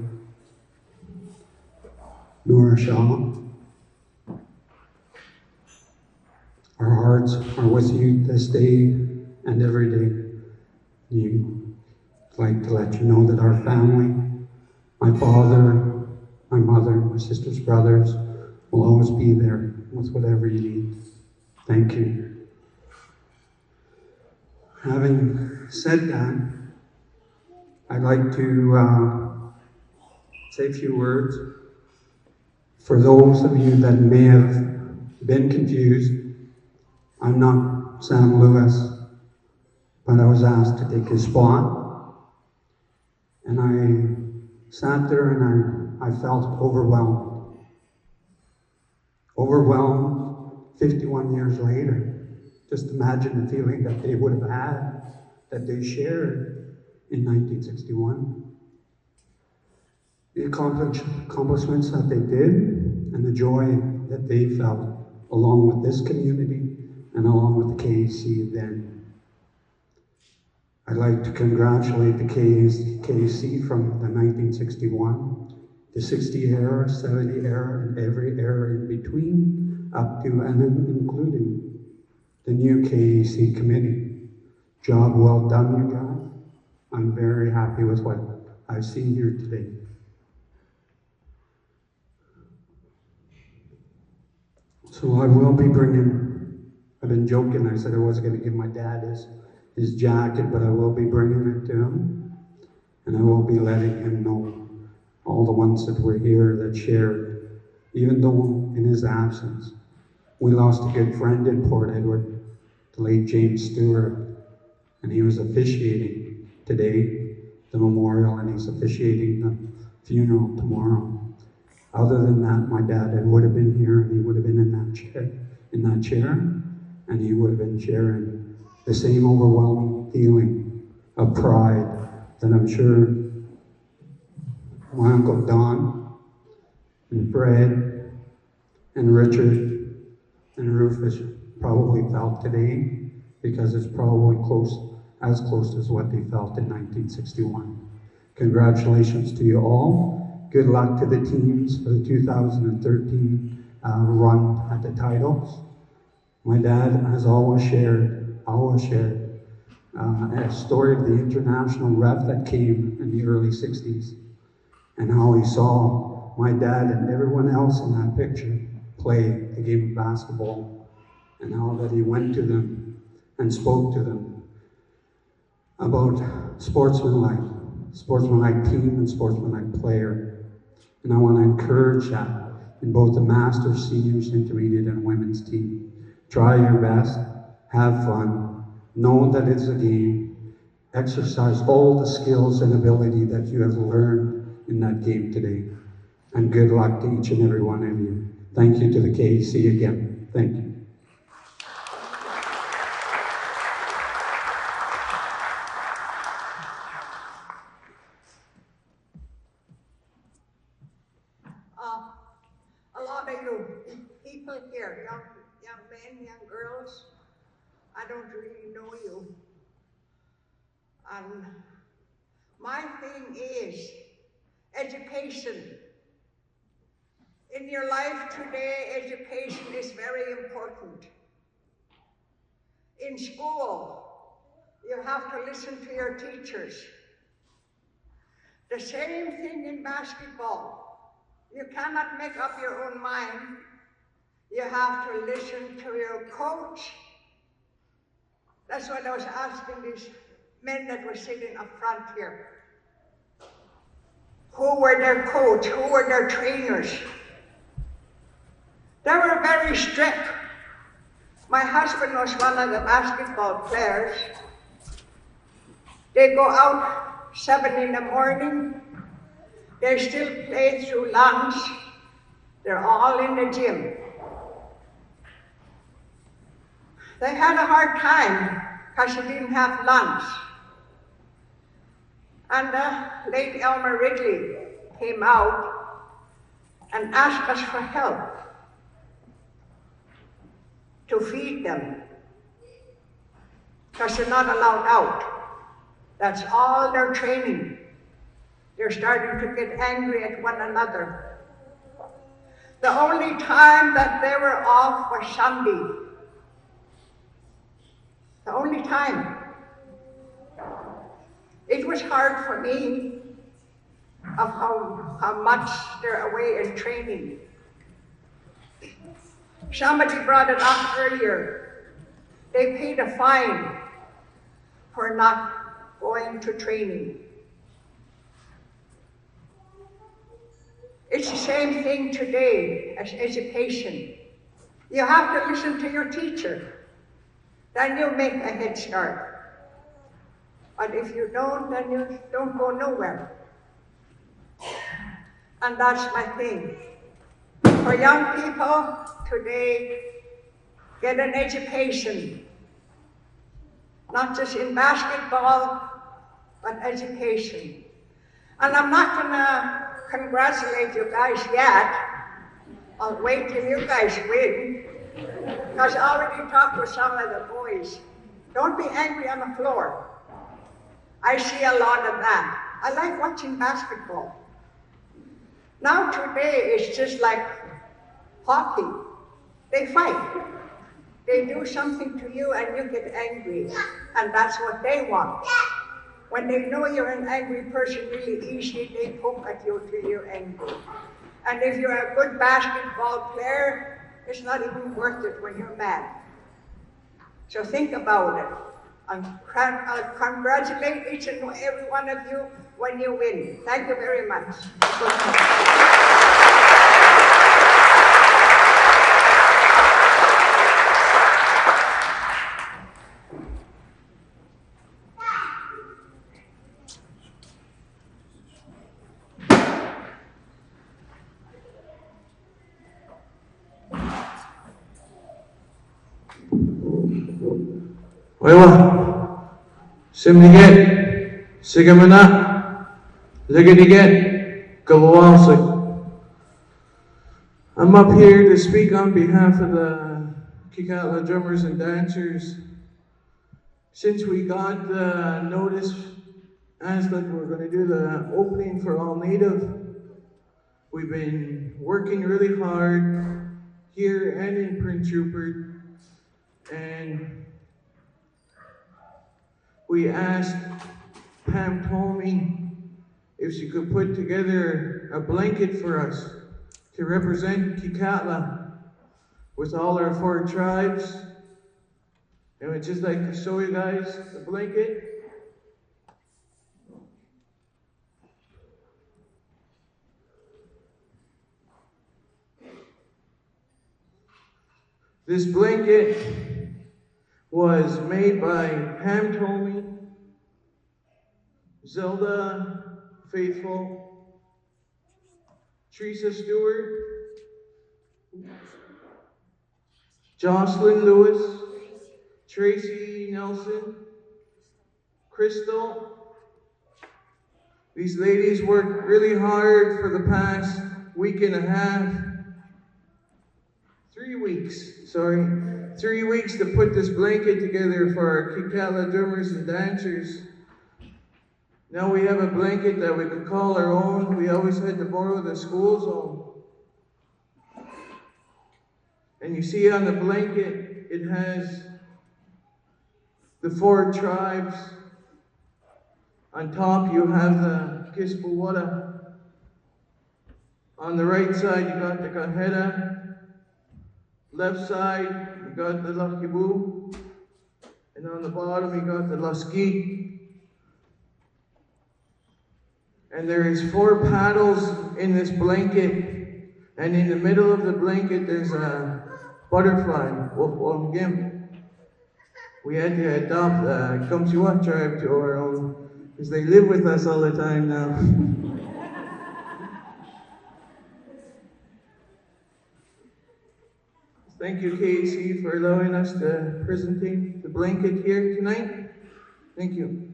Noor Shah. Our hearts are with you this day and every day. I'd like to let you know that our family, my father, my mother, my sister's brothers, will always be there with whatever you need. Thank you. Having said that, I'd like to say a few words. For those of you that may have been confused, I'm not Sam Lewis, but I was asked to take his spot. And I sat there and I felt overwhelmed. Overwhelmed 51 years later. Just imagine the feeling that they would have had, that they shared in 1961. The accomplishments that they did, and the joy that they felt, along with this community and along with the KAC then. I'd like to congratulate the KAC from the 1961, the 60 era, 70 era, and every era in between, up to and including the new KAC committee. Job well done, you guys. I'm very happy with what I've seen here today. So I will be bringing, I've been joking, I said I wasn't going to give my dad his jacket, but I will be bringing it to him, and I will be letting him know all the ones that were here that shared, even though in his absence. We lost a good friend in Port Edward, the late James Stewart, and he was officiating today, the memorial, and he's officiating the funeral tomorrow. Other than that, my dad would have been here, and he would have been in that chair, and he would have been sharing the same overwhelming feeling of pride that I'm sure my Uncle Don and Fred and Richard and Rufus probably felt today, because it's probably as close as what they felt in 1961. Congratulations to you all. Good luck to the teams for the 2013 run at the titles. My dad has always shared a story of the international ref that came in the early 60s, and how he saw my dad and everyone else in that picture play the game of basketball and how that he went to them and spoke to them about sportsmanlike team and sportsmanlike player. And I want to encourage that in both the Masters, Seniors, Intermediate, and Women's team. Try your best, have fun, know that it's a game, exercise all the skills and ability that you have learned in that game today. And good luck to each and every one of you. Thank you to the KC again. Thank you. A lot of you people here, young men, young girls, I don't really know you. And my thing is education. In your life today, education is very important. In school, you have to listen to your teachers. The same thing in basketball. You cannot make up your own mind. You have to listen to your coach. That's what I was asking these men that were sitting up front here. Who were their coach? Who were their trainers? They were very strict. My husband was one of the basketball players. They go out 7 in the morning. They still play through lunch. They're all in the gym. They had a hard time because they didn't have lunch. And late Elmer Wrigley came out and asked us for help to feed them because they're not allowed out. That's all their training. They're starting to get angry at one another. The only time that they were off was Sunday. The only time. It was hard for me of how much they're away in training. Somebody brought it up earlier. They paid a fine for not going to training. It's the same thing today as education. You have to listen to your teacher. Then you'll make a head start. But if you don't, then you don't go nowhere. And that's my thing. For young people today, get an education. Not just in basketball, but education. And I'm not gonna congratulate you guys yet. I'll wait till you guys win. Because I already talked with some of the boys. Don't be angry on the floor. I see a lot of that. I like watching basketball. Now today it's just like hockey. They fight. They do something to you and you get angry. And that's what they want. When they know you're an angry person really easy, they poke at you till you're angry. And if you're a good basketball player, it's not even worth it when you're mad. So think about it. I'll congratulate each and every one of you when you win. Thank you very much. Oiwa, Simniget, Sigamana, Ligadiget, Galawasi. I'm up here to speak on behalf of the Kitkatla drummers and dancers. Since we got the notice as that we're going to do the opening for All Native, we've been working really hard here and in Prince Rupert, and we asked Thom if she could put together a blanket for us to represent Kitkatla with all our 4 tribes. And we'd just like to show you guys the blanket. This blanket was made by Thom, Zelda Faithful, Teresa Stewart, Jocelyn Lewis, Tracy Nelson, Crystal. These ladies worked really hard for the past week and a half. 3 weeks, 3 weeks to put this blanket together for our Kitkatla drummers and dancers. Now we have a blanket that we could call our own. We always had to borrow the school's own. And you see on the blanket, it has the 4 tribes. On top you have the Kispuwata. On the right side you got the Kaheta. Left side, you got the Lach Klan, and on the bottom, you got the Lasky. And there is 4 paddles in this blanket, and in the middle of the blanket, there's a butterfly, We had to adopt the Kamsiwat tribe to our own, because they live with us all the time now. Thank you, KAC, for allowing us to present the blanket here tonight. Thank you.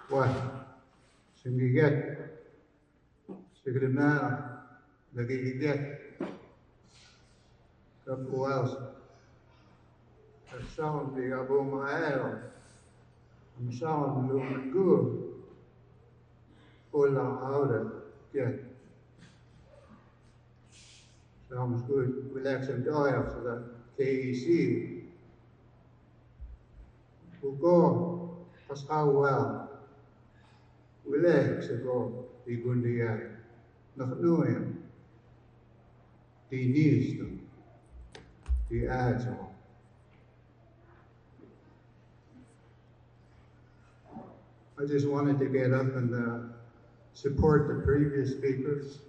What? Singiget. Sigrimana. Nagigiget. Kapuas. Kasaun di Abu Mael. Amsaun Lumagu. Ulang Auda. Get. Sounds good. Relax and enjoy after that. KEC. Ugo. Pascal well. Relax ago. Di Gundiay. Naknuyan. Di Nisdo. Di Adjo. I just wanted to get up and support the previous speakers.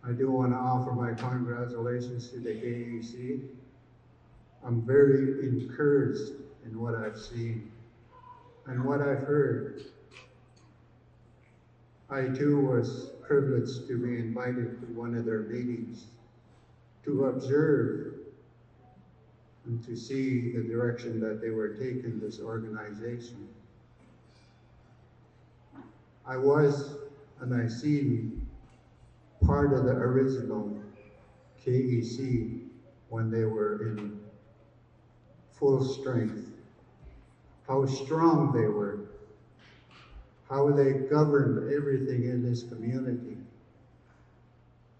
I do want to offer my congratulations to the KEC. I'm very encouraged in what I've seen and what I've heard. I too was privileged to be invited to one of their meetings to observe and to see the direction that they were taking this organization. I was, and I seen part of the original KEC when they were in full strength, how strong they were, how they governed everything in this community.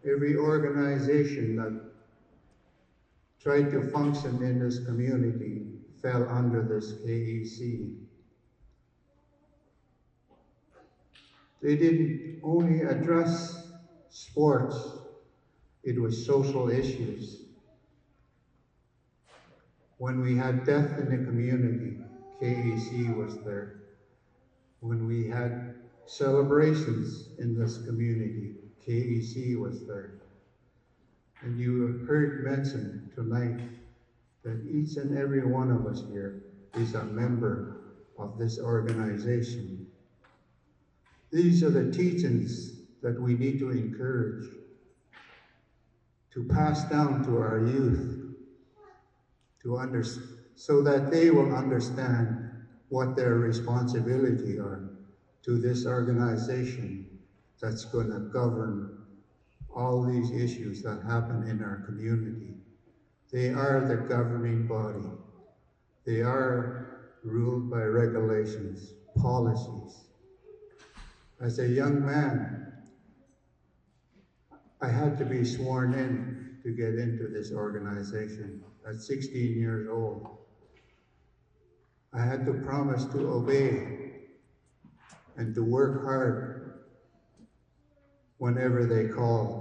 Every organization that tried to function in this community fell under this KEC. They didn't only address sports, it was social issues. When we had death in the community, KEC was there. When we had celebrations in this community, KEC was there. And you heard mentioned tonight that each and every one of us here is a member of this organization. These are the teachings that we need to encourage. to pass down to our youth so that they will understand what their responsibility are to this organization that's going to govern all these issues that happen in our community. They are the governing body. They are ruled by regulations, policies. As a young man, I had to be sworn in to get into this organization at 16 years old. I had to promise to obey and to work hard whenever they called.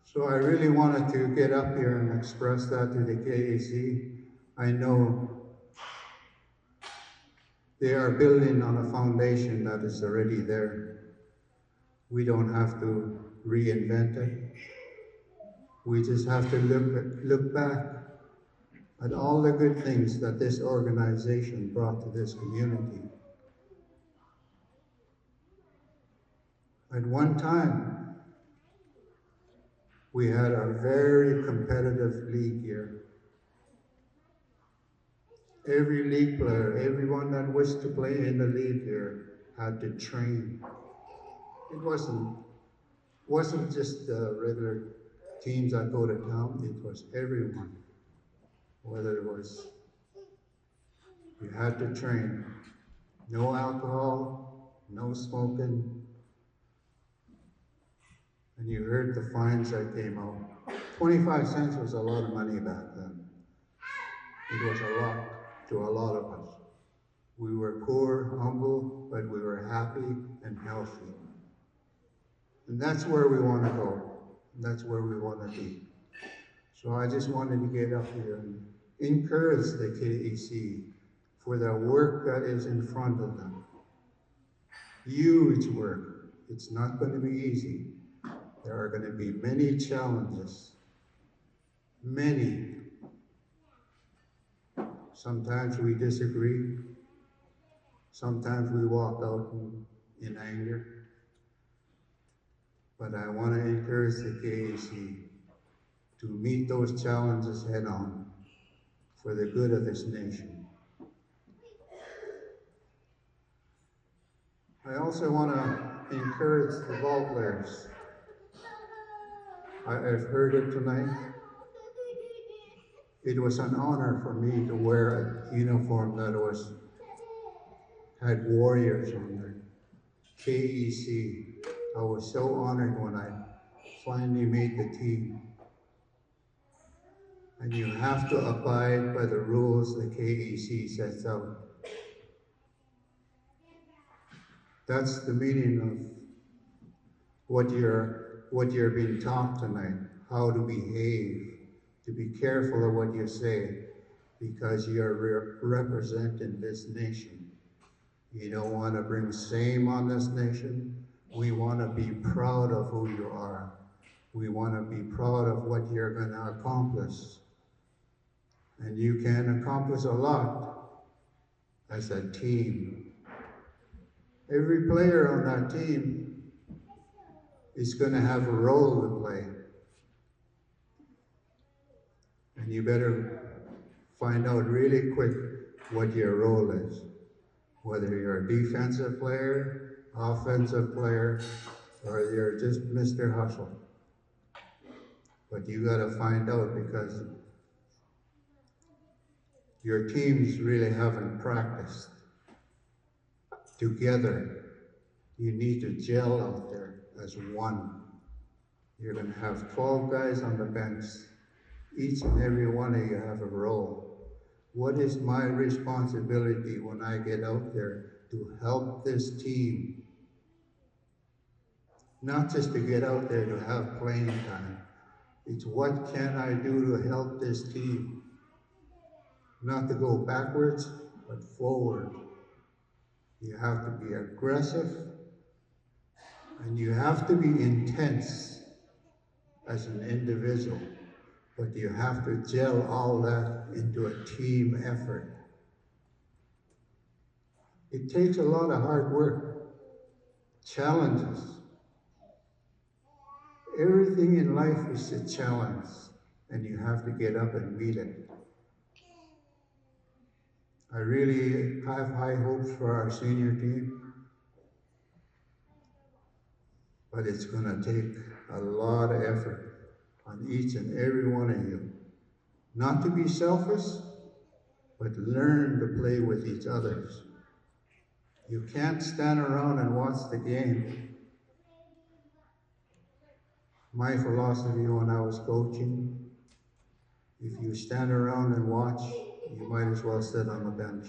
So I really wanted to get up here and express that to the KAC. I know they are building on a foundation that is already there. We don't have to reinvent it. We just have to look back at all the good things that this organization brought to this community. At one time, we had a very competitive league here. Every league player, everyone that wished to play in the league here had to train. It wasn't just the regular teams that go to town, it was everyone. Whether it was, you had to train. No alcohol, no smoking. And you heard the fines that came out. 25 cents was a lot of money back then. It was a lot to a lot of us. We were poor, humble, but we were happy and healthy. And that's where we want to go. That's where we want to be. So I just wanted to get up here and encourage the KAC for the work that is in front of them. Huge work. It's not going to be easy. There are going to be many challenges. Many. Sometimes we disagree. Sometimes we walk out in anger. But I want to encourage the KAC to meet those challenges head on for the good of this nation. I also want to encourage the ball players. I've heard it tonight. It was an honor for me to wear a uniform that had Warriors on there. KEC. I was so honored when I finally made the team. And you have to abide by the rules the KEC sets out. That's the meaning of what you're being taught tonight, how to behave, to be careful of what you say, because you're representing this nation. You don't want to bring shame on this nation. We want to be proud of who you are. We want to be proud of what you're going to accomplish. And you can accomplish a lot as a team. Every player on that team is going to have a role to play. And you better find out really quick what your role is. Whether you're a defensive player, offensive player, or you're just Mr. Hustle. But you gotta find out, because your teams really haven't practiced together. You need to gel out there as one. You're gonna have 12 guys on the bench. Each and every one of you have a role. What is my responsibility when I get out there to help this team? Not just to get out there to have playing time. It's what can I do to help this team? Not to go backwards, but forward. You have to be aggressive, and you have to be intense as an individual. But you have to gel all that into a team effort. It takes a lot of hard work. Challenges. Everything in life is a challenge, and you have to get up and meet it. I really have high hopes for our senior team, but it's going to take a lot of effort on each and every one of you. Not to be selfish, but learn to play with each other. You can't stand around and watch the game. My philosophy when I was coaching, if you stand around and watch, you might as well sit on the bench.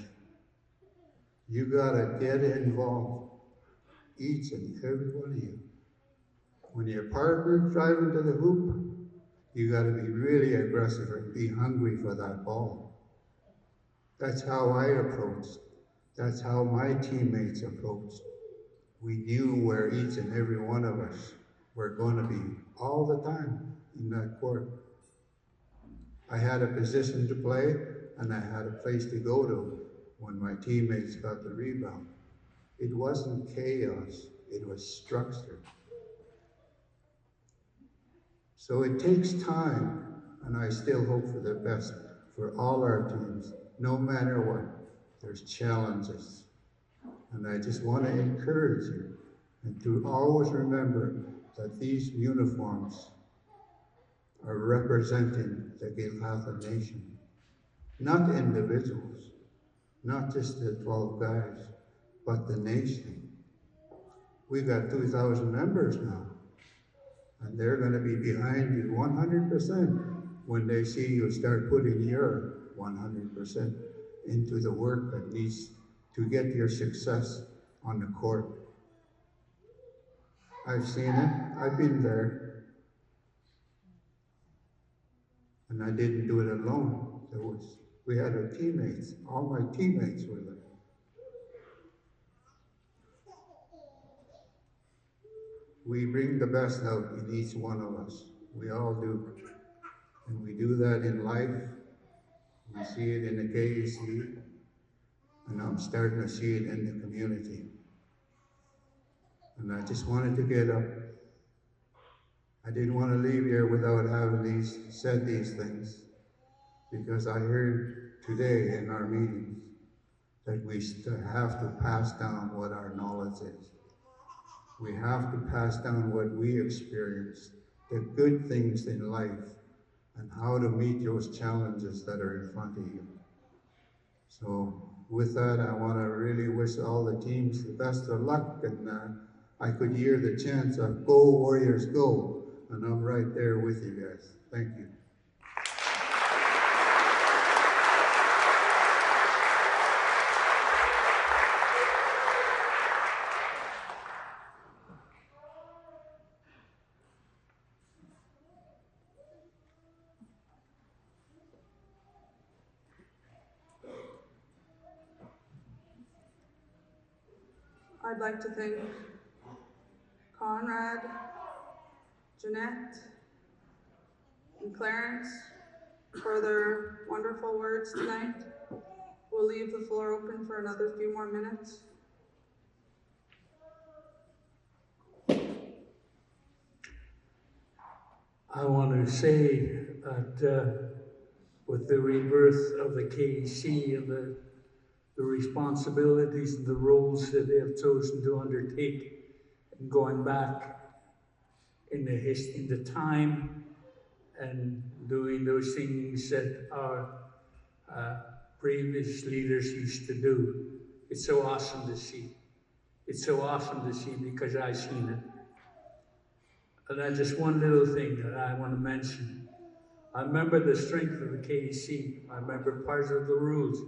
You gotta get involved, each and every one of you. When your partner's driving to the hoop, you gotta be really aggressive and be hungry for that ball. That's how I approached. That's how my teammates approached. We knew where each and every one of us were going to be all the time in that court. I had a position to play, and I had a place to go to when my teammates got the rebound. It wasn't chaos, it was structure. So it takes time, and I still hope for the best for all our teams, no matter what. There's challenges. And I just want to encourage you and to always remember that these uniforms are representing the Kitkatla nation, not individuals, not just the 12 guys, but the nation. We've got 2,000 members now, and they're going to be behind you 100% when they see you start putting your 100% into the work that needs to get your success on the court. I've seen it, I've been there, and I didn't do it alone. We had our teammates, all my teammates were there. We bring the best out in each one of us, we all do. And we do that in life. We see it in the KAC, and I'm starting to see it in the community. And I just wanted to get up. I didn't want to leave here without having said these things, because I heard today in our meetings that we have to pass down what our knowledge is. We have to pass down what we experienced, the good things in life, and how to meet those challenges that are in front of you. So with that, I want to really wish all the teams the best of luck, and I could hear the chants of "Go Warriors, go," and I'm right there with you guys. Thank you. I'd like to thank Conrad, Jeanette, and Clarence for their wonderful words tonight. We'll leave the floor open for another few more minutes. I want to say that with the rebirth of the KAC and the responsibilities and the roles that they have chosen to undertake, and going back in the time and doing those things that our previous leaders used to do. It's so awesome to see. It's so awesome to see because I've seen it. And then just one little thing that I want to mention. I remember the strength of the KAC. I remember parts of the rules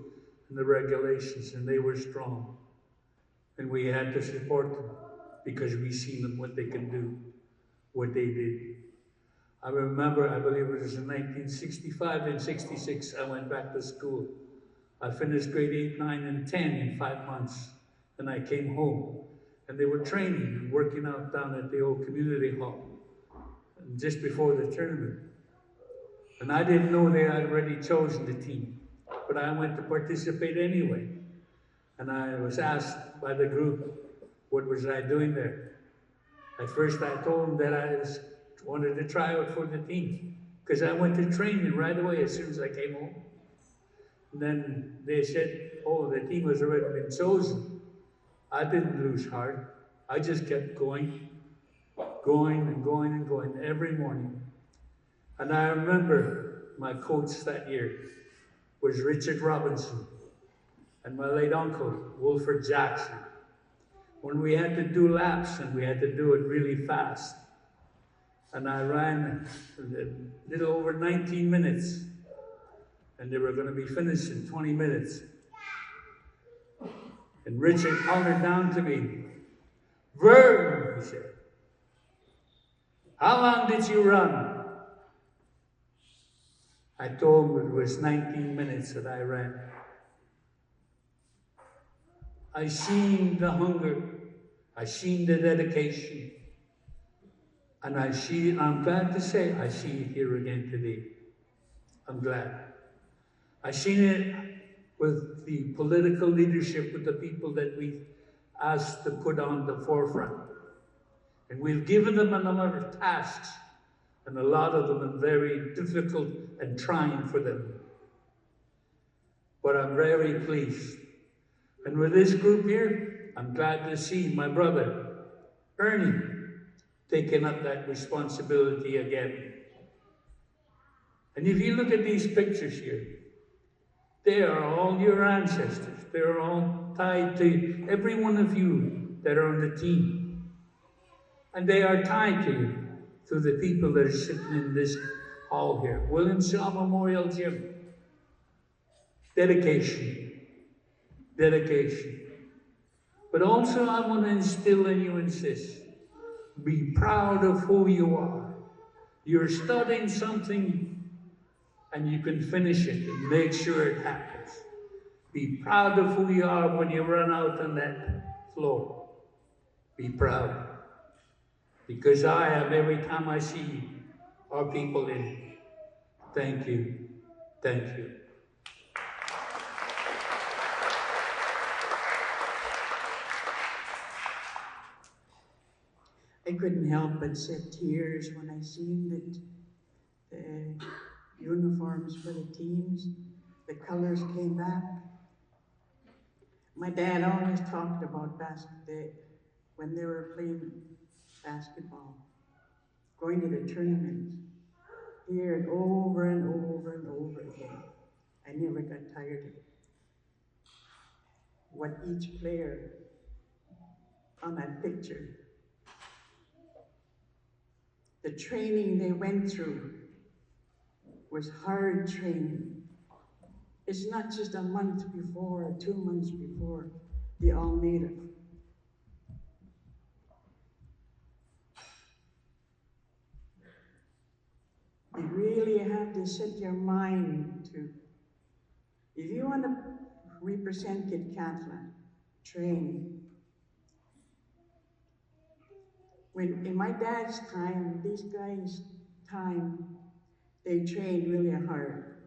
and the regulations, and they were strong. And we had to support them because we seen them, what they can do, what they did. I remember, I believe it was in 1965 and 66, I went back to school. I finished grade 8, 9, and 10 in 5 months. And I came home, and they were training and working out down at the old community hall, and just before the tournament. And I didn't know they had already chosen the team, but I went to participate anyway. And I was asked by the group, what was I doing there? At first I told them that I wanted to try out for the team, because I went to training right away as soon as I came home. And then they said, oh, the team has already been chosen. I didn't lose heart. I just kept going every morning. And I remember my coach that year was Richard Robinson and my late uncle, Wilfred Jackson. When we had to do laps and we had to do it really fast, and I ran a little over 19 minutes, and they were going to be finished in 20 minutes. And Richard hollered down to me, "Vern," he said, "how long did you run?" I told him it was 19 minutes that I ran. I seen the hunger, I seen the dedication, and I'm glad to say I see it here again today. I'm glad. I seen it with the political leadership, with the people that we asked to put on the forefront. And we've given them a number of tasks, and a lot of them are very difficult and trying for them. But I'm very pleased. And with this group here, I'm glad to see my brother, Ernie, taking up that responsibility again. And if you look at these pictures here, they are all your ancestors. They're all tied to every one of you that are on the team. And they are tied to you through the people that are sitting in this hall here. William Shaw Memorial Gym. Dedication. Dedication. But also I want to instill in you, insist, be proud of who you are. You're studying something and you can finish it and make sure it happens. Be proud of who you are when you run out on that floor. Be proud. Because I am, every time I see our people in it. Thank you. Thank you. I couldn't help but shed tears when I seen that the uniforms for the teams, the colors came back. My dad always talked about when they were playing basketball, going to the tournaments, here and over and over and over again. I never got tired of it. What each player on that picture, the training they went through was hard training. It's not just a month before or 2 months before the All-Native. You really have to set your mind to, if you want to represent Kitkatla, train. When in my dad's time, these guys' time, they trained really hard.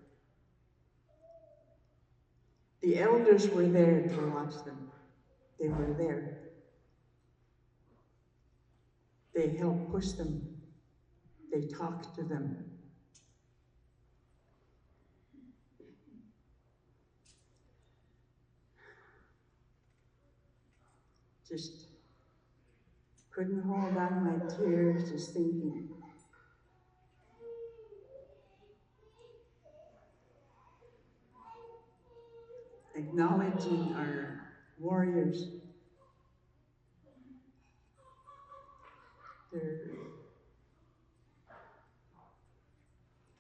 The elders were there to watch them. They were there. They helped push them. They talked to them. Just couldn't hold on my tears, just thinking. Acknowledging our warriors.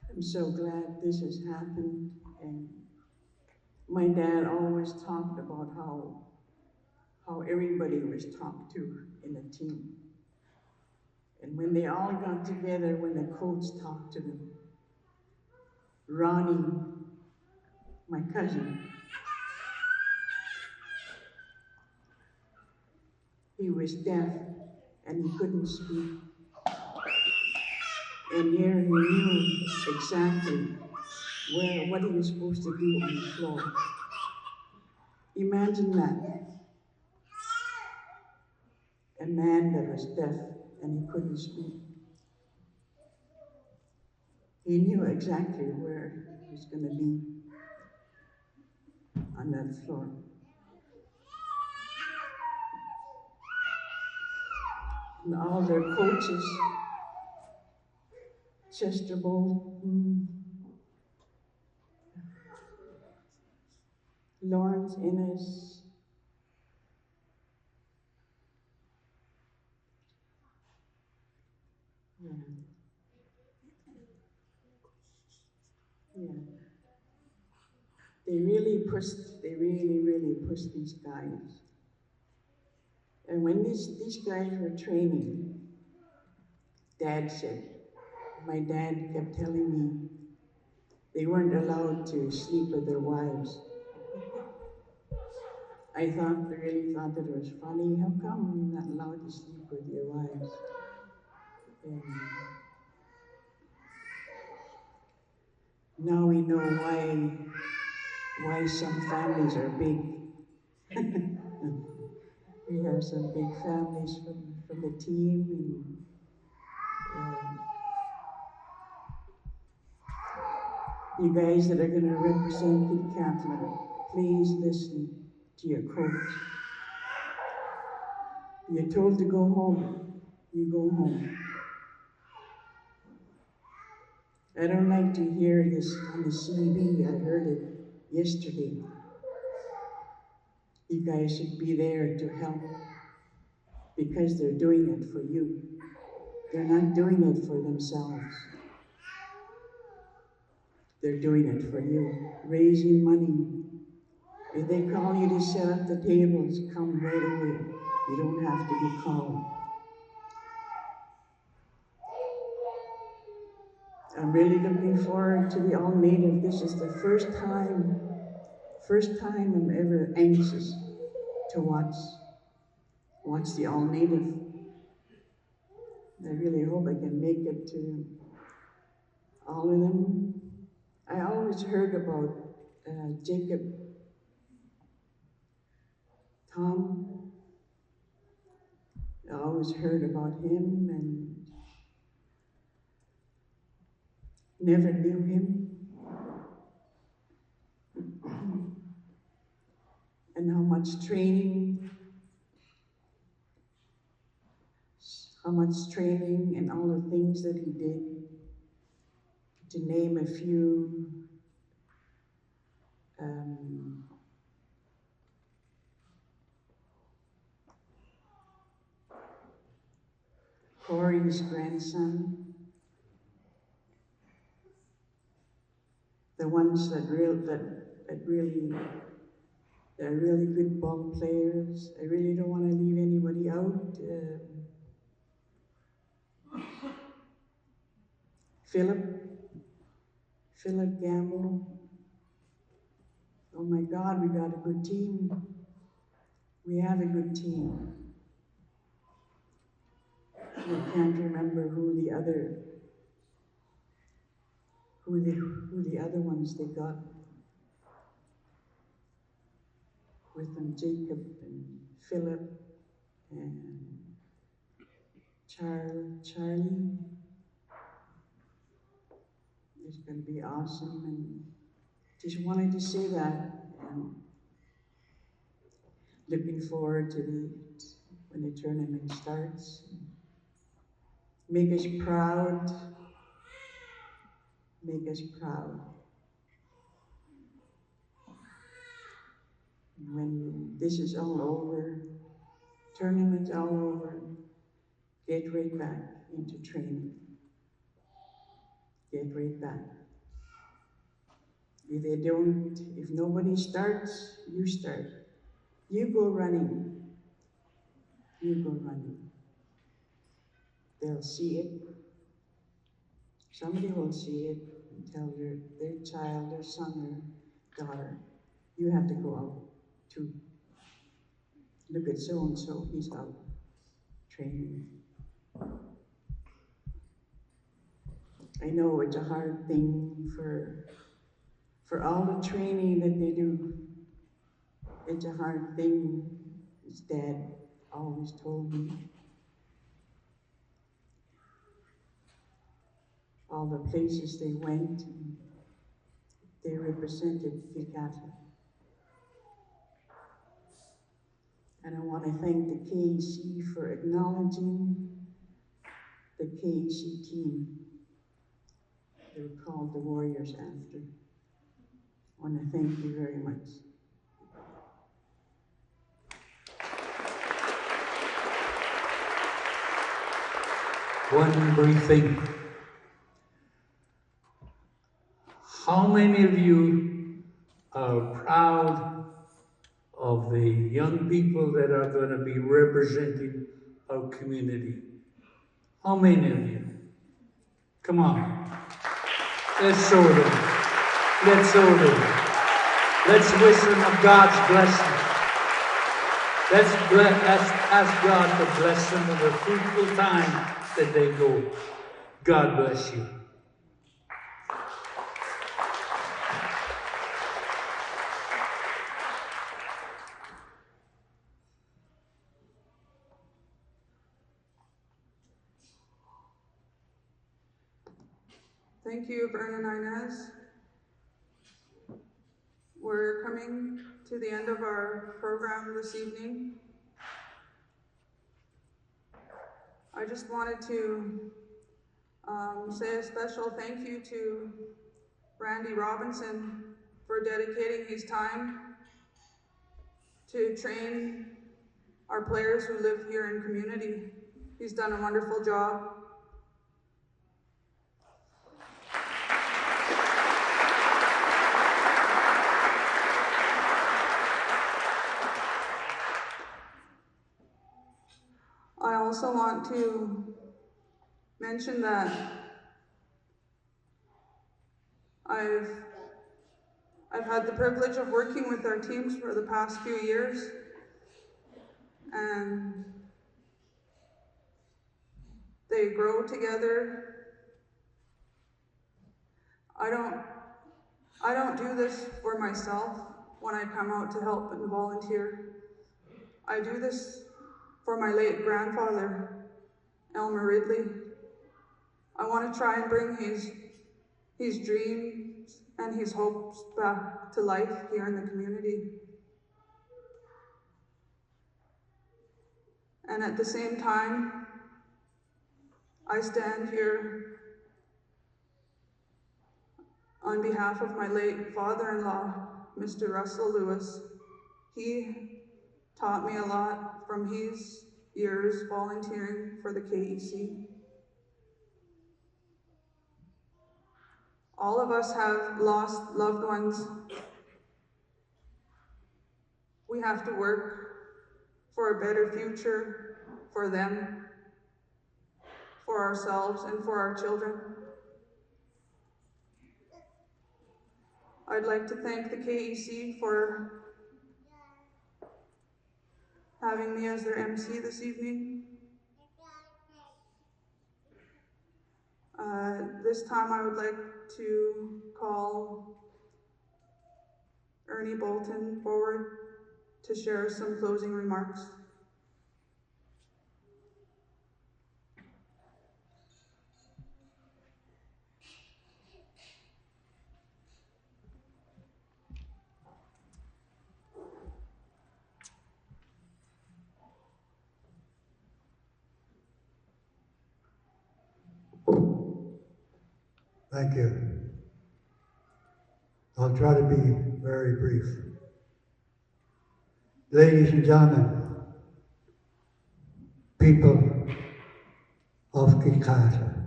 I'm so glad this has happened, and my dad always talked about how everybody was talked to in the team. And when they all got together, when the coach talked to them, Ronnie, my cousin, he was deaf and he couldn't speak. And here he knew exactly what he was supposed to do on the floor. Imagine that. man that was deaf and he couldn't speak. He knew exactly where he was going to be on that floor. And all their coaches, Chester Bowl, Lawrence Innes, yeah. They really pushed these guys. And when these guys were training, Dad said, my dad kept telling me they weren't allowed to sleep with their wives. I really thought that it was funny. How come you're not allowed to sleep with your wives? And now we know why some families are big. We have some big families from the team, and you guys that are going to represent Kitkatla, please listen to your coach. You're told to go home, you go home. I don't like to hear this on the CB. I heard it yesterday. You guys should be there to help because they're doing it for you. They're not doing it for themselves. They're doing it for you, raising money. If they call you to set up the tables, come right away. You don't have to be called. I'm really looking forward to the all-native. This is the first time I'm ever anxious to watch the all-native. I really hope I can make it to all of them. I always heard about Jacob, Thom. I always heard about him and never knew him. And how much training and all the things that he did. To name a few, Corey's grandson, the ones that are really good ball players. I really don't want to leave anybody out. Philip Gamble. Oh my God, we got a good team. We have a good team. I can't remember who the other ones they got with them, Jacob and Philip and Charlie. It's going to be awesome, and just wanted to say that, and looking forward to when the tournament starts. Make us proud. Make us proud. When this is all over, tournament's all over, get right back into training. Get right back. If nobody starts, you start. You go running. You go running. They'll see it. Somebody will see it and tell their child, their son, or daughter, you have to go out too. Look at so-and-so, he's out training. I know it's a hard thing for all the training that they do. It's a hard thing, his dad always told me. all the places they went. They represented Kitkatla. And I want to thank the KEC for acknowledging the KEC team. They were called the Warriors after. I want to thank you very much. One brief thing. How many of you are proud of the young people that are going to be representing our community? How many of you? Come on. Let's show them. Let's show them. Let's wish them of God's blessing. Let's ask God to bless them with a fruitful time that they go. God bless you. Thank you, Vernon Inez. We're coming to the end of our program this evening. I just wanted to say a special thank you to Randy Robinson for dedicating his time to train our players who live here in community. He's done a wonderful job. I also want to mention that I've had the privilege of working with our teams for the past few years, and they grow together. I don't do this for myself when I come out to help and volunteer. I do this for my late grandfather, Elmer Ridley. I want to try and bring his dreams and his hopes back to life here in the community. And at the same time, I stand here on behalf of my late father-in-law, Mr. Russell Lewis. He taught me a lot from his years volunteering for the KEC. All of us have lost loved ones. We have to work for a better future for them, for ourselves, and for our children. I'd like to thank the KEC for having me as their MC this evening. This time I would like to call Ernie Bolton forward to share some closing remarks. Thank you. I'll try to be very brief. Ladies and gentlemen, people of Kitkatla,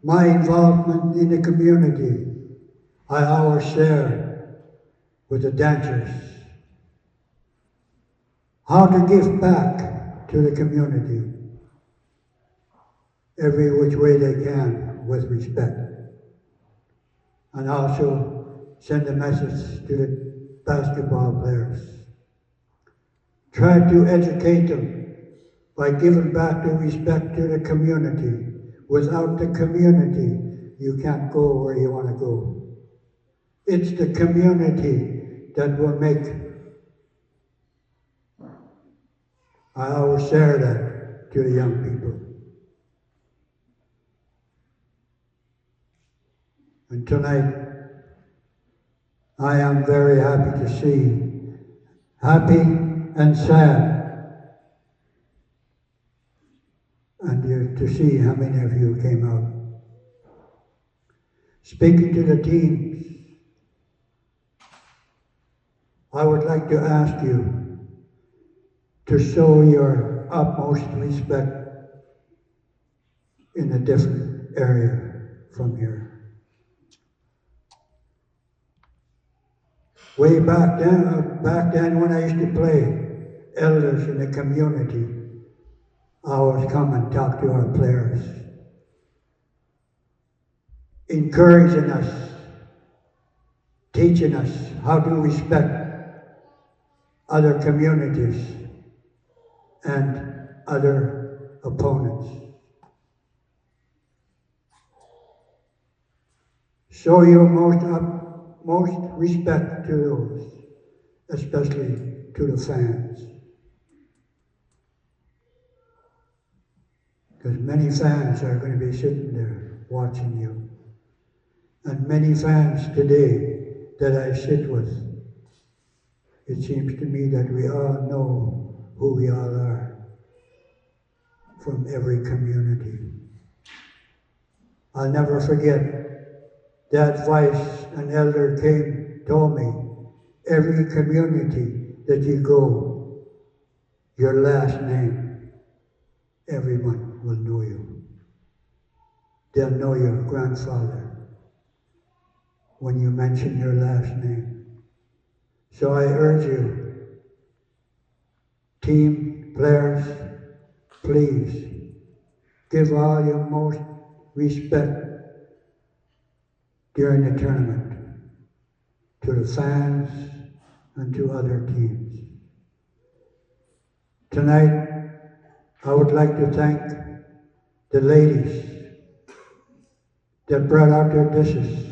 my involvement in the community, I always share with the dancers how to give back to the community every which way they can with respect. And also send a message to the basketball players. Try to educate them by giving back the respect to the community. Without the community, you can't go where you want to go. It's the community that will make. I always share that. to the young people. And tonight, I am very happy to see, happy and sad, and to see how many of you came out. Speaking to the teams, I would like to ask you to show your utmost respect in a different area from here. Way back then when I used to play, elders in the community always come and talk to our players, encouraging us, teaching us how to respect other communities and other opponents. Show your most respect to those, especially to the fans. Because many fans are going to be sitting there watching you. And many fans today that I sit with, it seems to me that we all know who we all are from every community. I'll never forget the advice an elder told me, every community that you go, your last name, everyone will know you. They'll know your grandfather when you mention your last name. So I urge you, team, players, please give all your most respect during the tournament to the fans and to other teams. Tonight, I would like to thank the ladies that brought out their dishes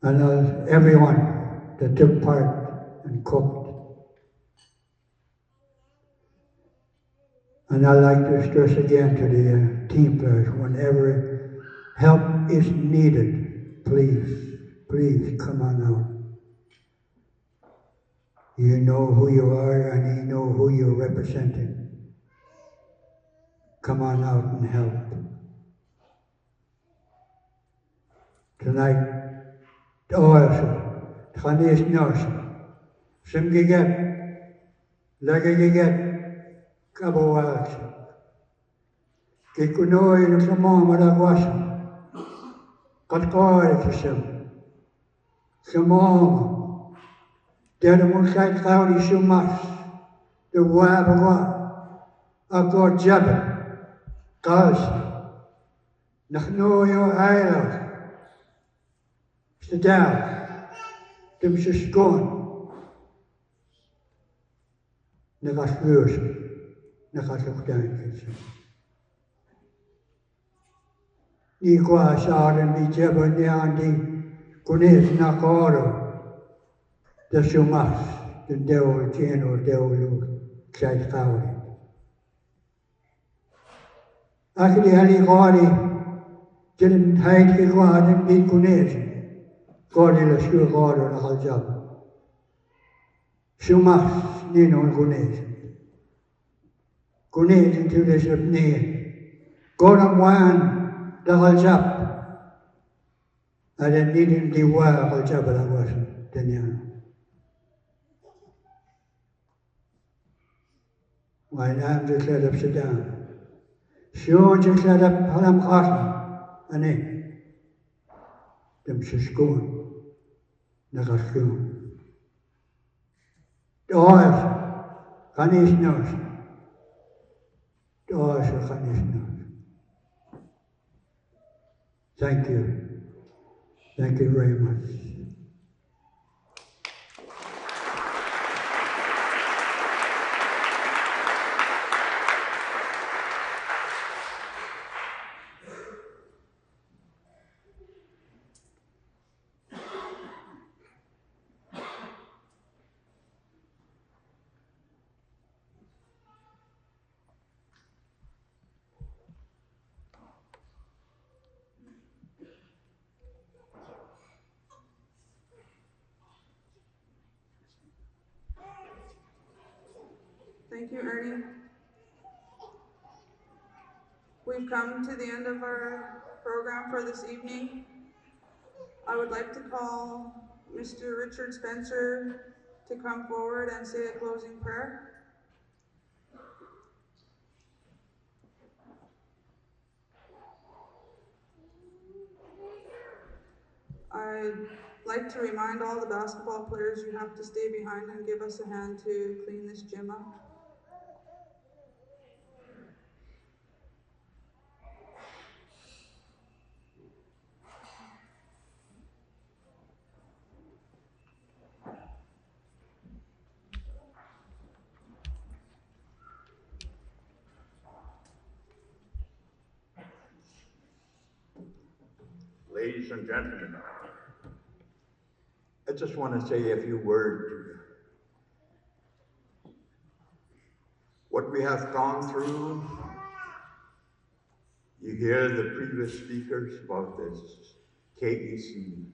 and everyone that took part and cooked. And I'd like to stress again to the team players, whenever help is needed, please come on out. You know who you are and you know who you're representing. Come on out and help. Tonight, the oil, Chinese nurse, some giget, legiget, kabowax. Kikunoy ng sama malagwasan. Katkoy kisem. Samong. Dere mo kahit kauli sumas. The wabagwa. Ako jabba. Kalsi. Nachnoyo ailos. Stadaal. Dem siskon. Nagasluus. Nagasukdain kisem. Ni kwa saren ni jeba ni andi kunis na koro de sumas de deo cheno deo lu kait kauri. Akli hali kori jen hait ki kwa den di kunis kori la shu koro na kaljab. Sumas ni non kunis. Kunis into this of ni. Goram wan dahil jab, ada nidin diwa dahil jab alawas tanya. Wain am jeklat up sedang, syon jeklat up halam khasan, ane, dem suskun, nagaskun. Doas, kanis nos, doas kanis nos. Thank you. Thank you very much. Thank you, Ernie. We've come to the end of our program for this evening. I would like to call Mr. Richard Spencer to come forward and say a closing prayer. I'd like to remind all the basketball players you have to stay behind and give us a hand to clean this gym up. Ladies and gentlemen, I just want to say a few words to you. What we have gone through, you hear the previous speakers about this case and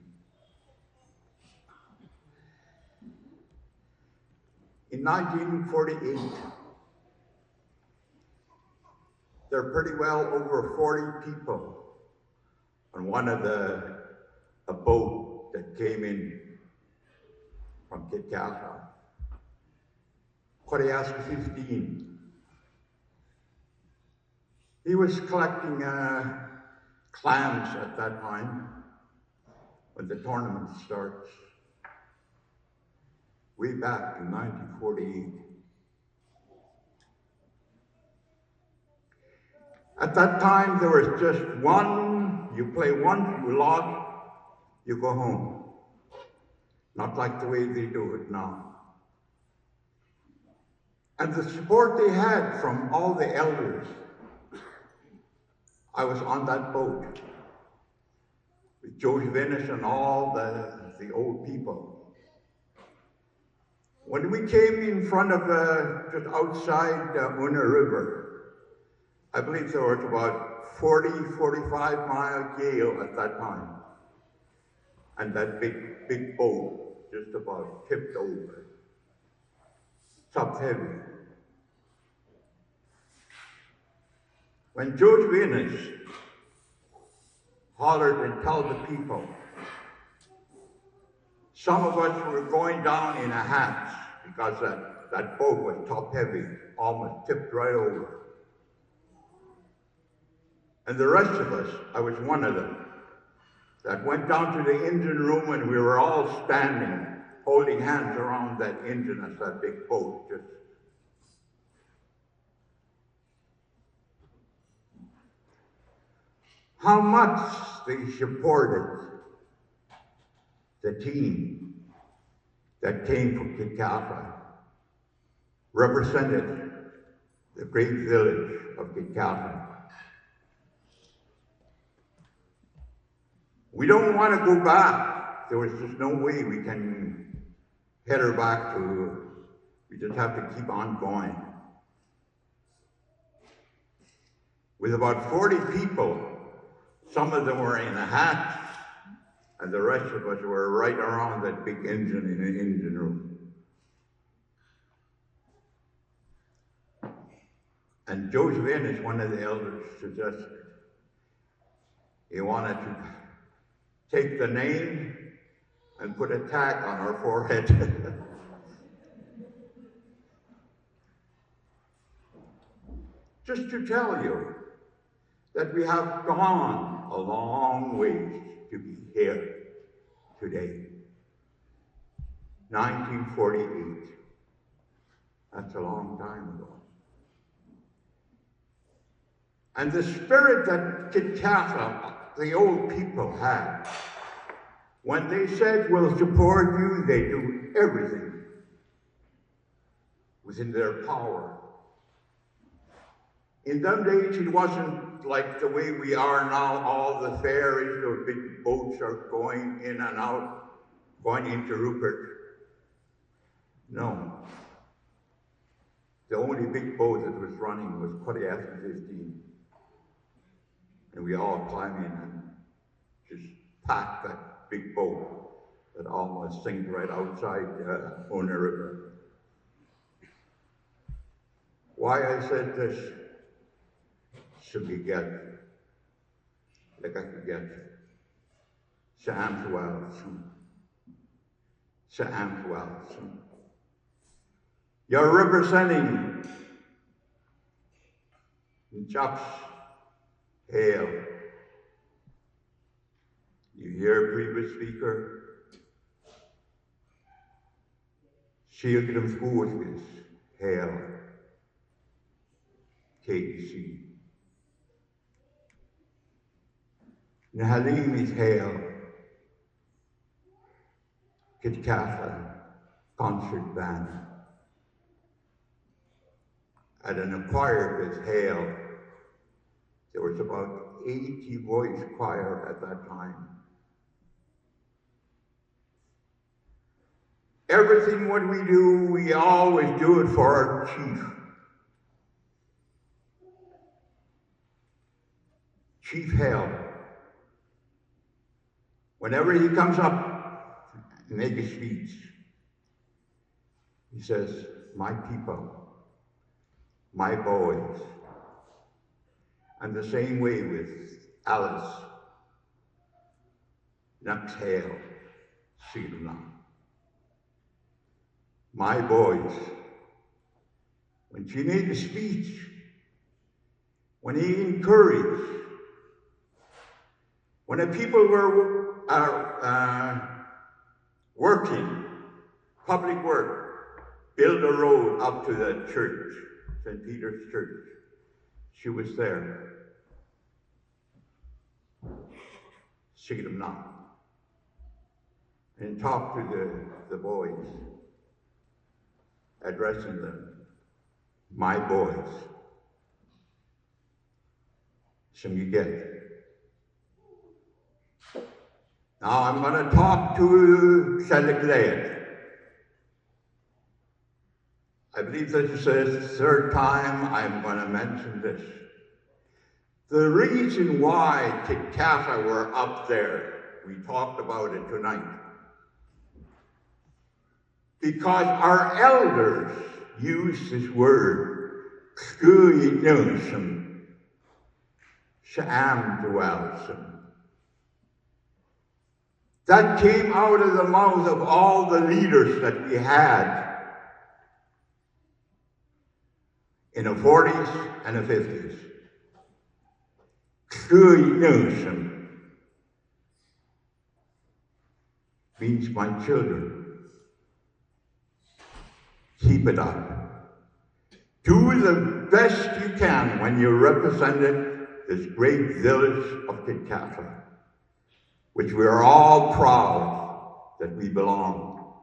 in 1948, there are pretty well over 40 people on a boat that came in from Kitkatla. Koreaska 15. He was collecting clams at that time when the tournament starts, way back in 1948. At that time, there was just you play one, you log, you go home. Not like the way they do it now. And the support they had from all the elders, I was on that boat with Joe Venus and all the old people. When we came in front of just outside Una River, I believe there was about 45 mile gale at that time. And that big boat just about tipped over. Top heavy. When George Venus hollered and told the people, some of us were going down in a hatch because that boat was top heavy, almost tipped right over. And the rest of us, I was one of them, that went down to the engine room and we were all standing, holding hands around that engine as that big boat just. How much they supported the team that came from Kitkatla, represented the great village of Kitkatla. We don't want to go back. There was just no way we can head her back we just have to keep on going. With about 40 people, some of them were in a hatch, and the rest of us were right around that big engine in the engine room. And Joseph Ennis, one of the elders, suggested he wanted to take the name and put a tag on our forehead. Just to tell you that we have gone a long ways to be here today. 1948. That's a long time ago. And the spirit that Kitkatla, the old people, had, when they said, we'll support you, they do everything within their power. In them days, it wasn't like the way we are now, all the ferries or big boats are going in and out, going into Rupert. No. The only big boat that was running was Kitkatla 15. And we all climb in and just pack that big boat that almost sank right outside Ona River. why I said this should be get, like I could get, you're representing Chops Hale. You hear previous speaker? Shield of School Hale. KC. Nahalim is Hale. Kitkatla concert band. At an choir with Hale, there was about 80 voice choir at that time. Everything what we do, we always do it for our chief. Chief Hale. Whenever he comes up and make a speech, he says, my people, my boys. And the same way with Alice, Lach Hale, my boys. When she made a speech, when he encouraged, when the people were working, public work, build a road up to the church, St. Peter's Church, she was there. And talked to the boys, addressing them, my boys. Some you get. Now I'm going to talk to Kitkatla. I believe this is the third time I'm going to mention this. The reason why Kitkatla were up there, we talked about it tonight, because our elders used this word, that came out of the mouth of all the leaders that we had in the 40s and the 50s. Means my children. Keep it up. Do the best you can when you represented this great village of Kitkatla, which we are all proud that we belong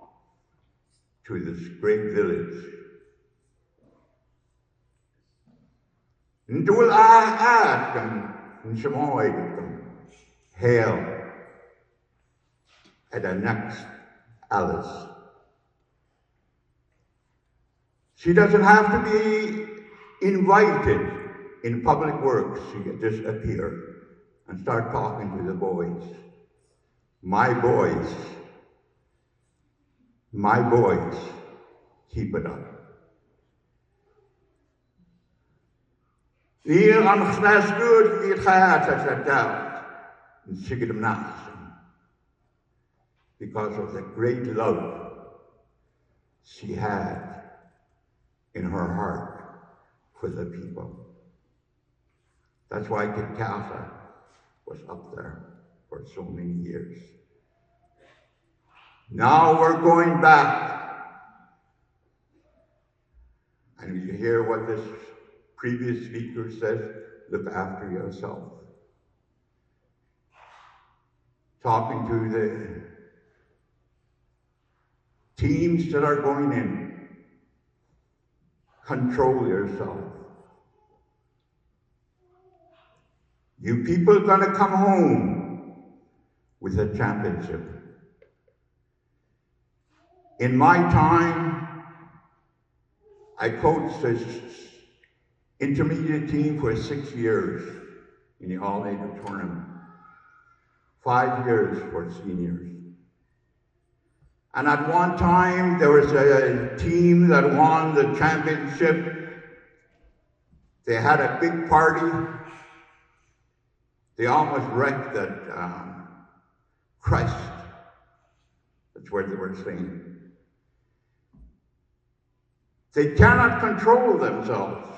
to this great village. Hail at the next Alice. She doesn't have to be invited in public works. She can just appear and start talking to the boys. My boys, keep it up. Hier aan het goed wie het gaat as het doubt and sigil him not, because of the great love she had in her heart for the people. That's why Kitkatla was up there for so many years. Now we're going back, and you hear what this previous speaker says, look after yourself. Talking to the teams that are going in, control yourself. You people are gonna come home with a championship. In my time, I coached this intermediate team for 6 years in the all-native tournament, 5 years for seniors. And at one time, there was a team that won the championship They had a big party. They almost wrecked that Christ. That's where they were saying. They cannot control themselves.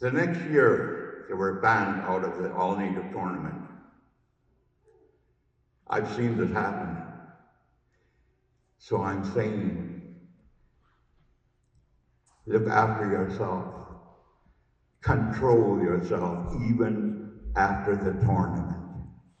The next year, they were banned out of the all-native tournament. I've seen this happen. So I'm saying, look after yourself. Control yourself even after the tournament.